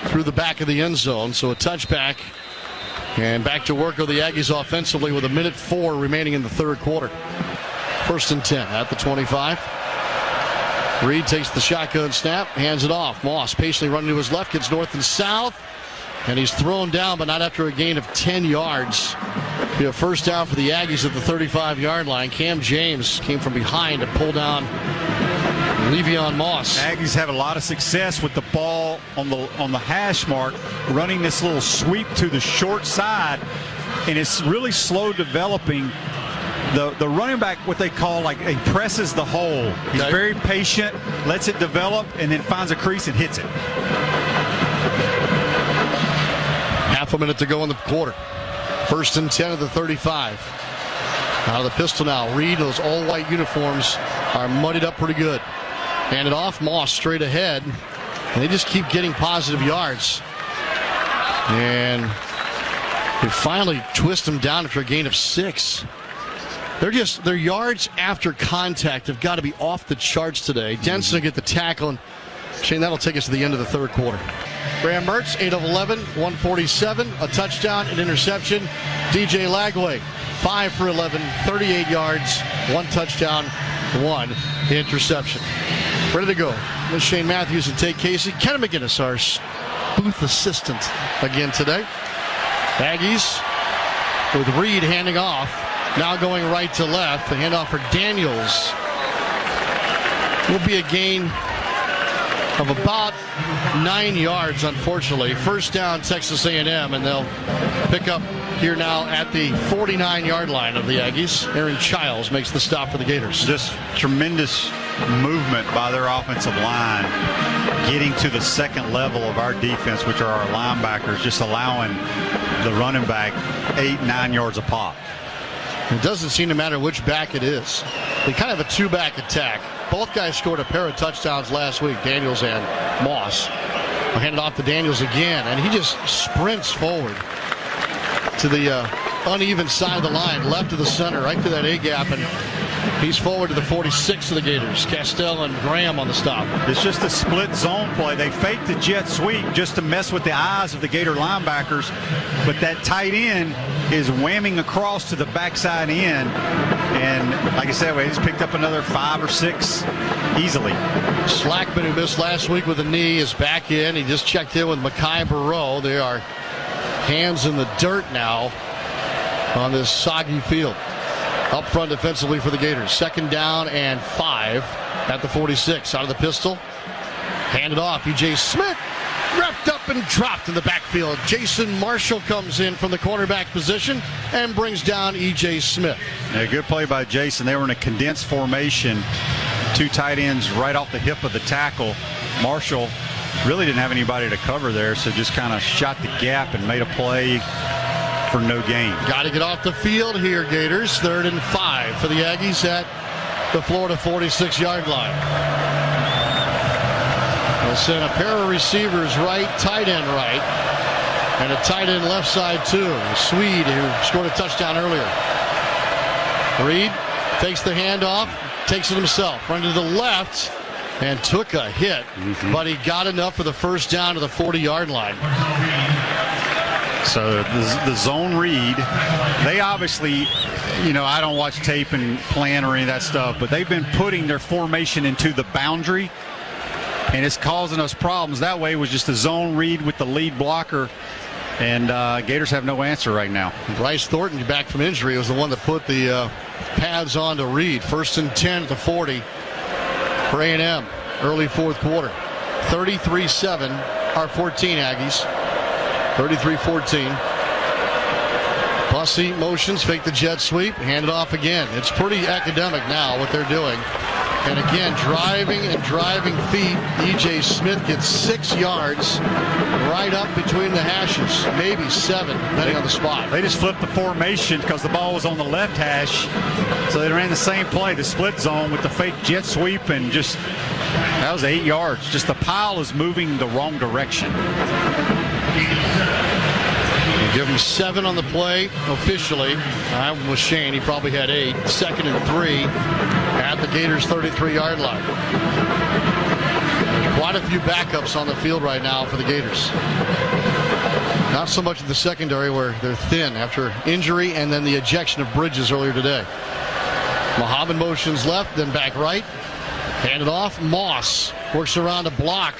through the back of the end zone, so a touchback And back to work of the Aggies offensively with 1:04 remaining in the third quarter. 1st and 10 at the 25. Reed takes the shotgun snap, hands it off. Moss patiently running to his left, gets north and south. And he's thrown down, but not after a gain of 10 yards. Be a first down for the Aggies at the 35-yard line. Cam James came from behind to pull down Le'Veon Moss. Aggies have a lot of success with the ball on the hash mark, running this little sweep to the short side, and it's really slow developing. The running back, what they call, like, he presses the hole. He's very patient, lets it develop, and then finds a crease and hits it. Half a minute to go in the quarter. 1st and 10 of the 35. Out of the pistol now. Reed, those all-white uniforms are muddied up pretty good. Hand it off. Moss straight ahead. And they just keep getting positive yards. And they finally twist them down after a gain of 6. Their yards after contact have got to be off the charts today. Denson will get the tackle, and Shane, that'll take us to the end of the third quarter. Graham Mertz, 8 of 11, 147, a touchdown, an interception. DJ Lagway, 5 for 11, 38 yards, 1 touchdown, 1 interception. Ready to go. Miss Shane Matthews and Tate Casey. Ken McGinnis, our booth assistant again today. Aggies with Reed handing off. Now going right to left. The handoff for Daniels will be a gain of about 9 yards, unfortunately. First down, Texas A&M, and they'll pick up here now at the 49-yard line of the Aggies. Aaron Childs makes the stop for the Gators. Just tremendous movement by their offensive line, getting to the second level of our defense, which are our linebackers, just allowing the running back 8-9 yards a pop. It doesn't seem to matter which back it is. They kind of have a 2-back attack. Both guys scored a pair of touchdowns last week, Daniels and Moss. I'll hand it off to Daniels again, and he just sprints forward to the uneven side of the line, left of the center, right to that A-gap, and he's forward to the 46 of the Gators. Castell and Graham on the stop. It's just a split zone play. They faked the jet sweep just to mess with the eyes of the Gator linebackers, but that tight end is whamming across to the backside end, and like I said, we just picked up another 5 or 6 easily. Slackman, who missed last week with a knee, is back in. He just checked in with Mekhi Barrow. They are hands in the dirt now on this soggy field. Up front defensively for the Gators. 2nd down and 5 at the 46. Out of the pistol. Handed off. E.J. Smith wrapped up and dropped in the backfield. Jason Marshall comes in from the cornerback position and brings down E.J. Smith. Yeah, good play by Jason. They were in a condensed formation. 2 tight ends right off the hip of the tackle. Marshall really didn't have anybody to cover there, so just kind of shot the gap and made a play for no gain. Got to get off the field here, Gators. 3rd and 5 for the Aggies at the Florida 46-yard line. They'll send a pair of receivers right, tight end right, and a tight end left side too. Swede, who scored a touchdown earlier. Reed takes the handoff, takes it himself, run to the left, and took a hit, but he got enough for the first down to the 40-yard line. So the zone read, they obviously, I don't watch tape and plan or any of that stuff, but they've been putting their formation into the boundary, and it's causing us problems. That way it was just a zone read with the lead blocker, and Gators have no answer right now. Bryce Thornton, back from injury, was the one that put the pads on to Reed. 1st and 10 at the 40 for A&M. Early fourth quarter. 33-7, 14 Aggies. 33-14. Bussy motions, fake the jet sweep, hand it off again. It's pretty academic now what they're doing. And again, driving feet. E.J. Smith gets 6 yards right up between the hashes. Maybe 7, depending on the spot. They just flipped the formation because the ball was on the left hash. So they ran the same play, the split zone with the fake jet sweep, and just, that was 8 yards. Just the pile is moving the wrong direction. Give him 7 on the play officially. I'm with Shane. He probably had 8. 2nd and 3 at the Gators' 33-yard line. There's quite a few backups on the field right now for the Gators. Not so much in the secondary where they're thin after injury and then the ejection of Bridges earlier today. Muhammad motions left, then back right. Handed off. Moss works around a block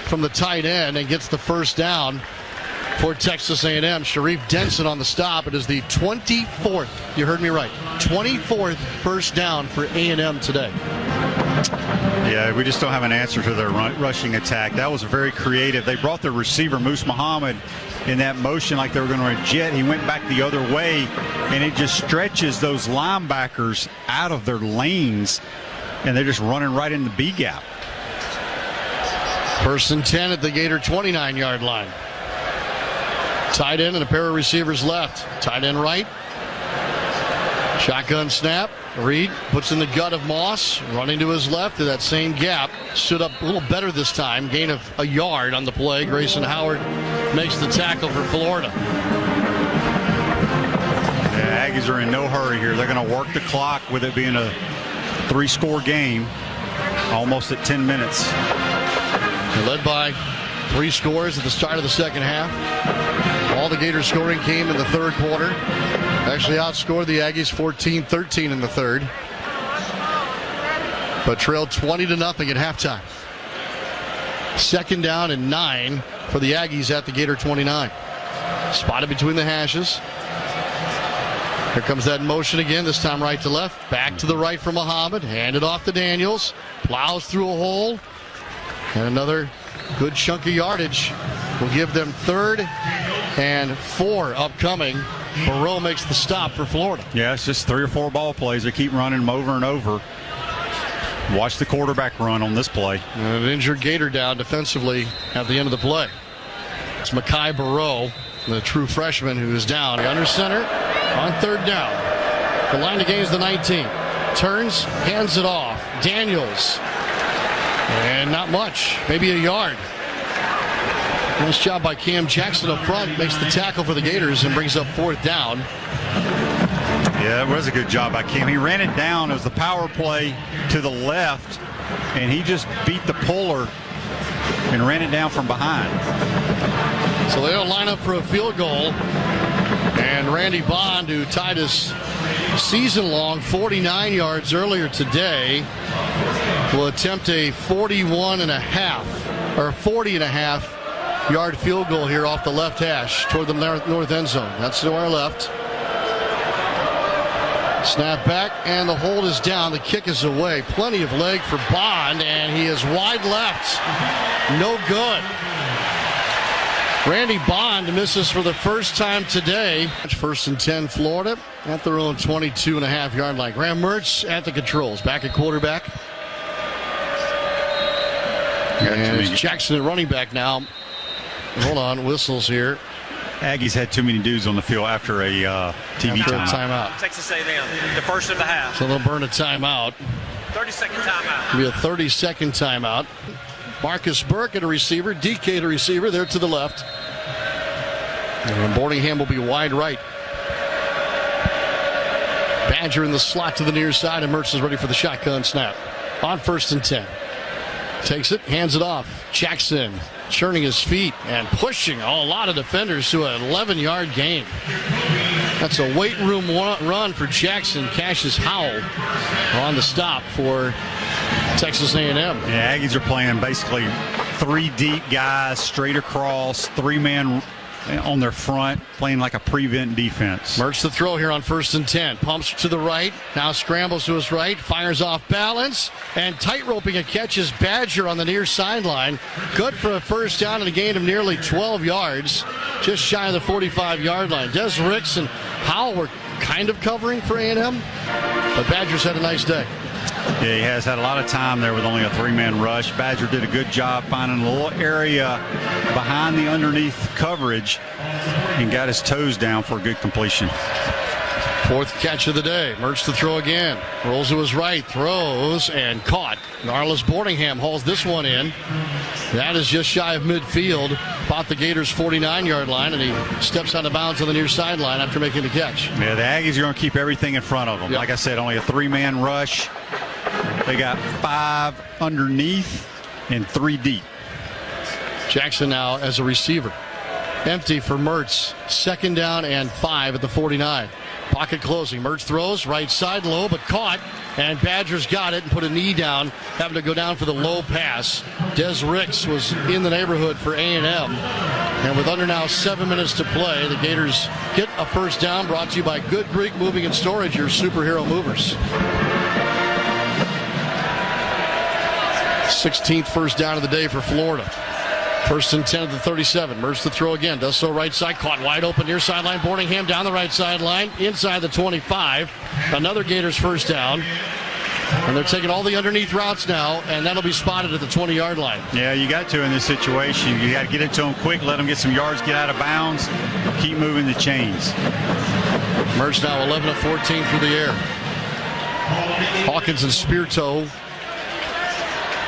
from the tight end and gets the first down for Texas A&M. Sharif Denson on the stop. It is the 24th, you heard me right, 24th first down for A&M today. Yeah, we just don't have an answer to their rushing attack. That was very creative. They brought their receiver, Moose Muhammad, in that motion like they were going to jet. He went back the other way, and it just stretches those linebackers out of their lanes, and they're just running right in the B gap. First and 10 at the Gator 29-yard line. Tight end and a pair of receivers left. Tight end right. Shotgun snap. Reed puts in the gut of Moss, running to his left to that same gap. Stood up a little better this time. Gain of a yard on the play. Grayson Howard makes the tackle for Florida. Yeah, Aggies are in no hurry here. They're going to work the clock with it being a 3-score game, almost at 10 minutes. They're led by 3 scores at the start of the second half. All the Gators scoring came in the third quarter. Actually outscored the Aggies 14-13 in the third. But trailed 20-0 at halftime. Second down and 9 for the Aggies at the Gator 29. Spotted between the hashes. Here comes that motion again, this time right to left. Back to the right for Muhammad. Handed off to Daniels. Plows through a hole. And another good chunk of yardage will give them 3rd and 4 upcoming. Barreau makes the stop for Florida. Yeah, it's just 3 or 4 ball plays. They keep running them over and over. Watch the quarterback run on this play. And an injured Gator down defensively at the end of the play. It's Mekhi Barreau, the true freshman, who is down. Under center on 3rd down. The line to gain is the 19. Turns, hands it off. Daniels. And not much, maybe a yard. Nice job by Cam Jackson up front. Makes the tackle for the Gators and brings up 4th down. Yeah, it was a good job by Cam. He ran it down. It was the power play to the left, and he just beat the puller and ran it down from behind. So they'll line up for a field goal. And Randy Bond, who tied his season-long 49 yards earlier today, will attempt a 40.5-yard field goal here off the left hash toward the north end zone. That's to our left. Snap back, and the hold is down. The kick is away. Plenty of leg for Bond, and he is wide left. No good. Randy Bond misses for the first time today. 1st and 10 Florida at their own 22.5-yard line. Graham Mertz at the controls. Back at quarterback. And it's Jackson at running back now. Hold on, whistles here. Aggies had too many dudes on the field after a TV timeout. Texas A&M, the first of the half. So they'll burn a timeout. 30-second timeout. It'll be a 30-second timeout. Marcus Burke at a receiver. DK at a receiver. There to the left. And Boardingham will be wide right. Badger in the slot to the near side, and Mertz is ready for the shotgun snap. On 1st and 10. Takes it, hands it off. Jackson churning his feet and pushing a lot of defenders to an 11-yard gain. That's a weight room run for Jackson. Cassius Howell on the stop for Texas A&M. Yeah, Aggies are playing basically 3 deep guys straight across, 3-man on their front, playing like a prevent defense. Mertz the throw here on 1st and 10. Pumps to the right, now scrambles to his right, fires off balance, and tight-roping a catch is Badger on the near sideline. Good for a first down and a gain of nearly 12 yards, just shy of the 45-yard line. Des Ricks and Howell were kind of covering for A&M, but Badger's had a nice day. Yeah, he has had a lot of time there with only a 3-man rush. Badger did a good job finding a little area behind the underneath coverage and got his toes down for a good completion. 4th catch of the day. Mertz to throw again. Rolls to his right, throws, and caught. Narlis Boardingham hauls this one in. That is just shy of midfield. About the Gators' 49-yard line, and he steps out of bounds on the near sideline after making the catch. Yeah, the Aggies are going to keep everything in front of them. Yep. Like I said, only a 3-man rush. They got 5 underneath and 3 deep. Jackson now as a receiver. Empty for Mertz. 2nd down and 5 at the 49. Pocket closing. Mertz throws right side low, but caught. And Badgers got it and put a knee down, having to go down for the low pass. Des Ricks was in the neighborhood for A&M. And with under now 7 minutes to play, the Gators get a first down, brought to you by Good Greek Moving and Storage, your superhero movers. 16th first down of the day for Florida. 1st and 10 at the 37. Mertz to throw again. Does so right side. Caught wide open near sideline. Borningham down the right sideline. Inside the 25. Another Gators first down. And they're taking all the underneath routes now, and that'll be spotted at the 20-yard line. Yeah, you got to in this situation. You got to get it to them quick, let them get some yards, get out of bounds, keep moving the chains. Mertz now 11 of 14 through the air. Hawkins and Speartoe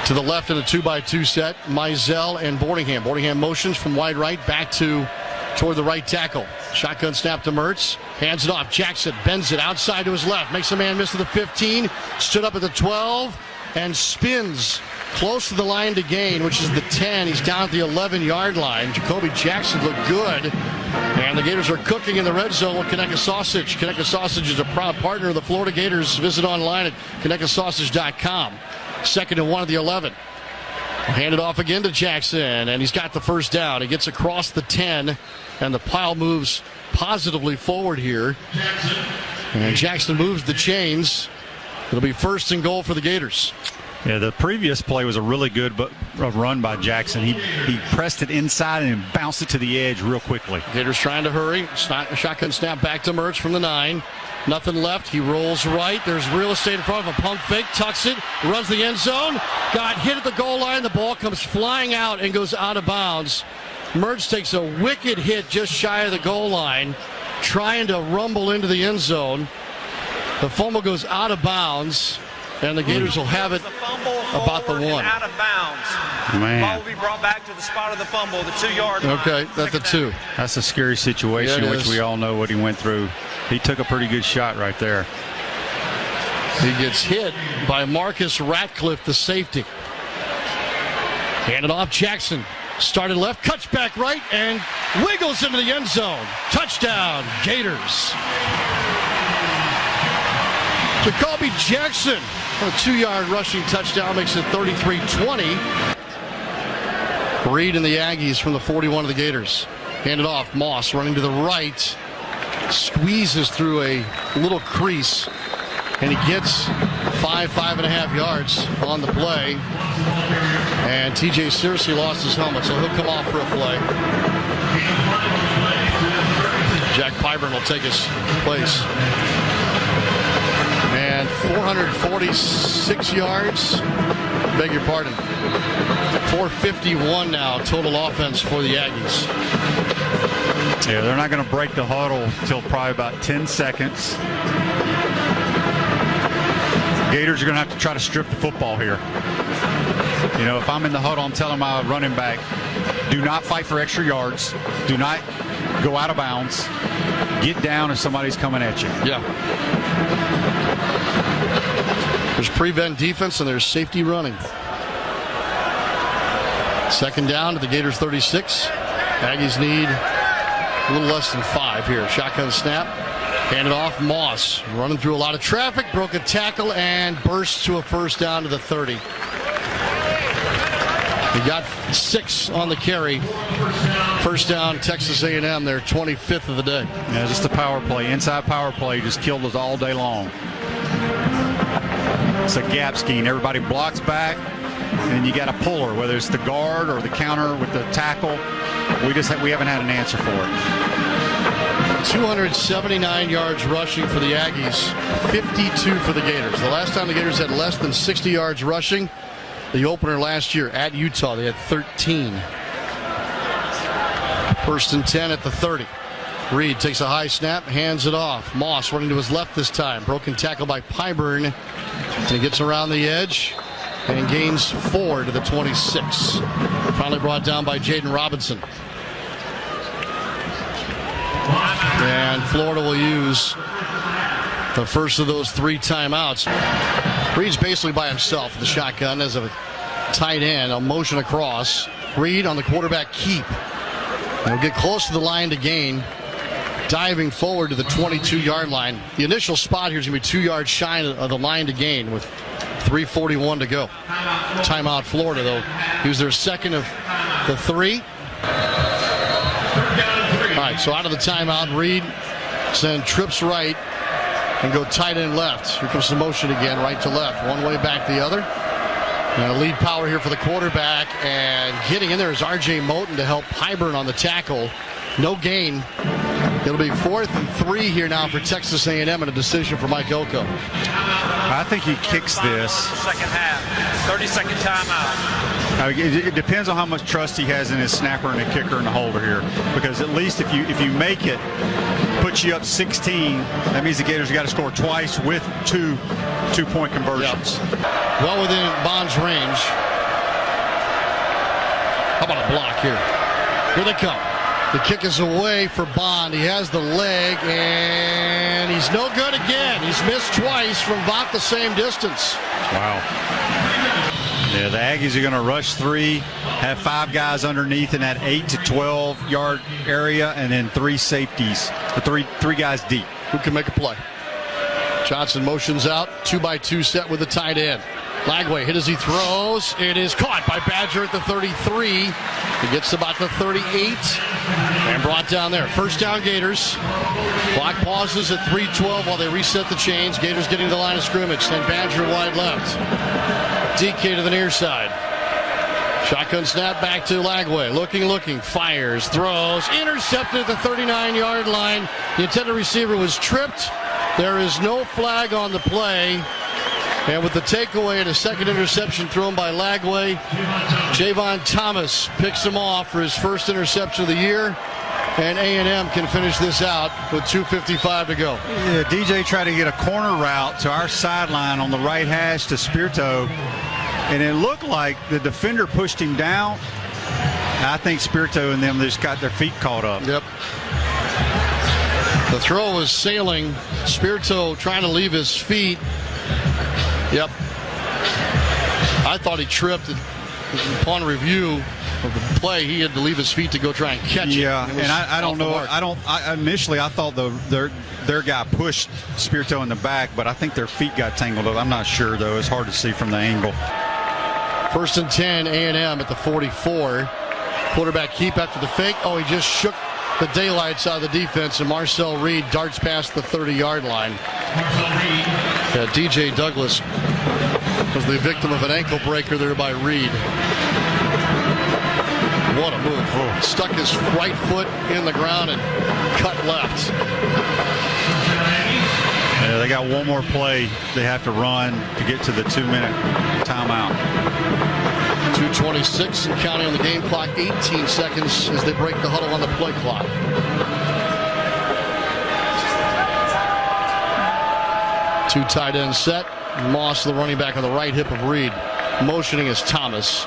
to the left in a 2-by-2 set. Mizell and Borningham. Borningham motions from wide right back toward the right tackle. Shotgun snap to Mertz. Hands it off. Jackson bends it outside to his left. Makes a man miss to the 15. Stood up at the 12 and spins close to the line to gain, which is the 10. He's down at the 11-yard line. Jacoby Jackson looked good. And the Gators are cooking in the red zone with Conecuh Sausage. Conecuh Sausage is a proud partner of the Florida Gators. Visit online at ConecuhSausage.com. 2nd and 1 at the 11. Hand it off again to Jackson, and he's got the first down. He gets across the 10, and the pile moves positively forward here. And Jackson moves the chains. It'll be 1st and goal for the Gators. Yeah, the previous play was a really good run by Jackson. He pressed it inside and bounced it to the edge real quickly. Gators trying to hurry. Shotgun snap back to Mertz from the 9. Nothing left. He rolls right. There's real estate in front of a pump fake. Tucks it. Runs the end zone. Got hit at the goal line. The ball comes flying out and goes out of bounds. Mertz takes a wicked hit just shy of the goal line, trying to rumble into the end zone. The fumble goes out of bounds, and the Gators will have it about the 1. Out of bounds. Man. The ball will be brought back to the spot of the fumble, the 2-yard line. Okay, that's the 2. That's a scary situation, which we all know what he went through. He took a pretty good shot right there. He gets hit by Marcus Ratcliffe, the safety. Handed off Jackson. Started left, cuts back right, and wiggles into the end zone. Touchdown, Gators. Jacoby Jackson, a 2-yard rushing touchdown, makes it 33-20. Reed and the Aggies from the 41 of the Gators. Handed off, Moss running to the right. Squeezes through a little crease, and he gets 5.5 yards on the play. And TJ Searcy lost his helmet, so he'll come off for a play. Jack Pyburn will take his place. And 446 yards. Beg your pardon. 451 now total offense for the Aggies. Yeah, they're not going to break the huddle until probably about 10 seconds. Gators are going to have to try to strip the football here. You know, if I'm in the huddle, I'm telling my running back, do not fight for extra yards. Do not go out of bounds. Get down if somebody's coming at you. Yeah. There's prevent defense and there's safety running. 2nd down to the Gators 36. Aggies need a little less than 5 here. Shotgun snap. Handed off. Moss running through a lot of traffic. Broke a tackle and burst to a first down to the 30. He got 6 on the carry. First down, Texas A&M. Their 25th of the day. Yeah, just a power play. Inside power play just killed us all day long. It's a gap scheme. Everybody blocks back, and you got a puller, whether it's the guard or the counter with the tackle. We haven't had an answer for it. 279 yards rushing for the Aggies, 52 for the Gators. The last time the Gators had less than 60 yards rushing, the opener last year at Utah, they had 13. 1st and 10 at the 30. Reed takes a high snap, hands it off. Moss running to his left this time. Broken tackle by Pyburn. And he gets around the edge and gains 4 to the 26. Finally brought down by Jaden Robinson. And Florida will use the first of those 3 timeouts. Reed's basically by himself in the shotgun as a tight end. A motion across. Reed on the quarterback keep. They'll get close to the line to gain. Diving forward to the 22-yard line. The initial spot here is going to be 2 yards shy of the line to gain with 3:41 to go. Timeout Florida, though. Use their second of the 3. All right, so out of the timeout, Reed send trips right and go tight end left. Here comes the motion again, right to left. One way back the other. And a lead power here for the quarterback. And getting in there is R.J. Moten to help Hyburn on the tackle. No gain. It'll be 4th and 3 here now for Texas A&M and a decision for Mike Elko. I think he kicks this. Second half, 30-second timeout. It depends on how much trust he has in his snapper and the kicker and the holder here. Because at least if you make it, puts you up 16, that means the Gators got to score twice with two-point conversions. Yep. Well within Bond's range. How about a block here? Here they come. The kick is away for Bond. He has the leg, and he's no good again. He's missed twice from about the same distance. Wow. Yeah, the Aggies are going to rush 3, have 5 guys underneath in that 8 to 12-yard area, and then 3 safeties, three guys deep. Who can make a play? Johnson motions out, 2-by-2 set with the tight end. Lagway hit as he throws. It is caught by Badger at the 33. He gets about the 38 and brought down there. First down, Gators. Clock pauses at 3:12 while they reset the chains. Gators getting to the line of scrimmage. Then Badger wide left. DK to the near side. Shotgun snap back to Lagway. Looking, fires, throws, intercepted at the 39-yard line. The intended receiver was tripped. There is no flag on the play. And with the takeaway and a second interception thrown by Lagway, Javon Thomas picks him off for his first interception of the year. And A&M can finish this out with 2:55 to go. Yeah, DJ tried to get a corner route to our sideline on the right hash to Spirito. And it looked like the defender pushed him down. I think Spirito and them just got their feet caught up. Yep. The throw was sailing. Spirito trying to leave his feet. Yep. I thought he tripped. Upon review of the play, he had to leave his feet to go try and catch it. Yeah, and I don't know. Initially, I thought their guy pushed Spirito in the back, but I think their feet got tangled up. I'm not sure, though. It's hard to see from the angle. 1st and 10, A&M at the 44. Quarterback keep after the fake. Oh, he just shook the daylights out of the defense, and Marcel Reed darts past the 30-yard line. Yeah, DJ Douglas was the victim of an ankle breaker there by Reed. What a move. Stuck his right foot in the ground and cut left. Yeah, they got one more play they have to run to get to the 2-minute timeout. 2:26 and counting on the game clock. 18 seconds as they break the huddle on the play clock. Two tight ends set. Moss, the running back on the right hip of Reed. Motioning is Thomas.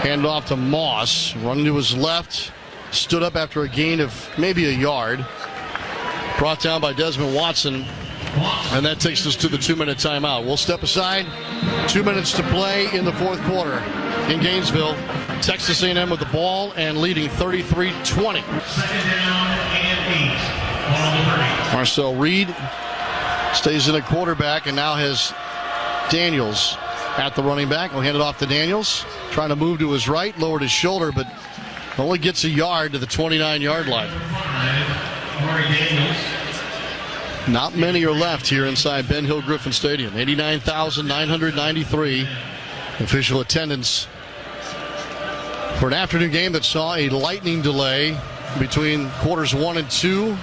Hand off to Moss. Running to his left. Stood up after a gain of maybe a yard. Brought down by Desmond Watson. And that takes us to the 2-minute timeout. We'll step aside. 2 minutes to play in the 4th quarter in Gainesville. Texas A&M with the ball and leading 33-20. Marcel Reed stays in at quarterback and now has Daniels at the running back. We'll hand it off to Daniels. Trying to move to his right, lowered his shoulder, but only gets a yard to the 29-yard line. Not many are left here inside Ben Hill Griffin Stadium. 89,993 official attendance for an afternoon game that saw a lightning delay between quarters 1 and 2.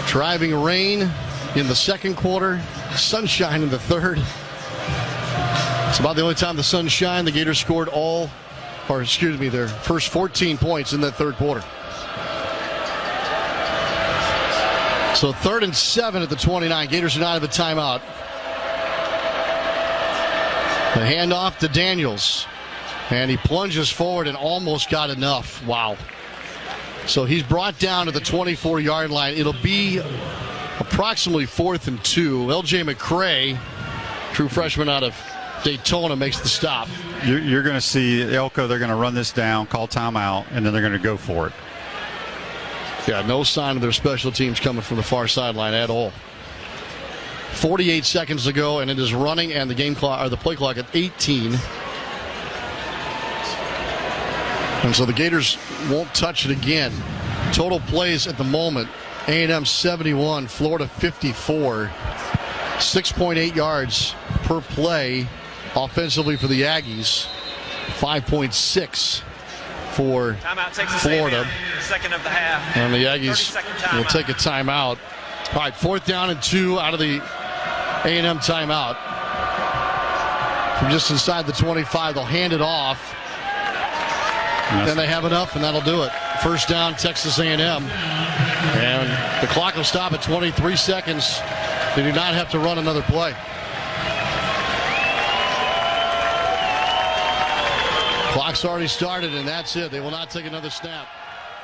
Driving rain in the 2nd quarter, sunshine in the 3rd. It's about the only time the sun shined. The Gators scored their first 14 points in that 3rd quarter. So 3rd and 7 at the 29. Gators do not have a timeout. The handoff to Daniels. And he plunges forward and almost got enough. Wow. So he's brought down to the 24-yard line. It'll be approximately 4th and 2. L.J. McCray, true freshman out of Daytona, makes the stop. You're going to see Elko, they're going to run this down, call timeout, and then they're going to go for it. Yeah, no sign of their special teams coming from the far sideline at all. 48 seconds to go, and it is running, and the game clock, or the play clock, at 18. And so the Gators won't touch it again. Total plays at the moment: A&M 71, Florida 54. 6.8 yards per play offensively for the Aggies. 5.6 for Florida. Second of the half. And the Aggies will take a timeout. All right, 4th down and 2 out of the A&M timeout. From just inside the 25, they'll hand it off. Then they have enough, and that'll do it. First down, Texas A&M. And the clock will stop at 23 seconds. They do not have to run another play. Clock's already started, and that's it. They will not take another snap.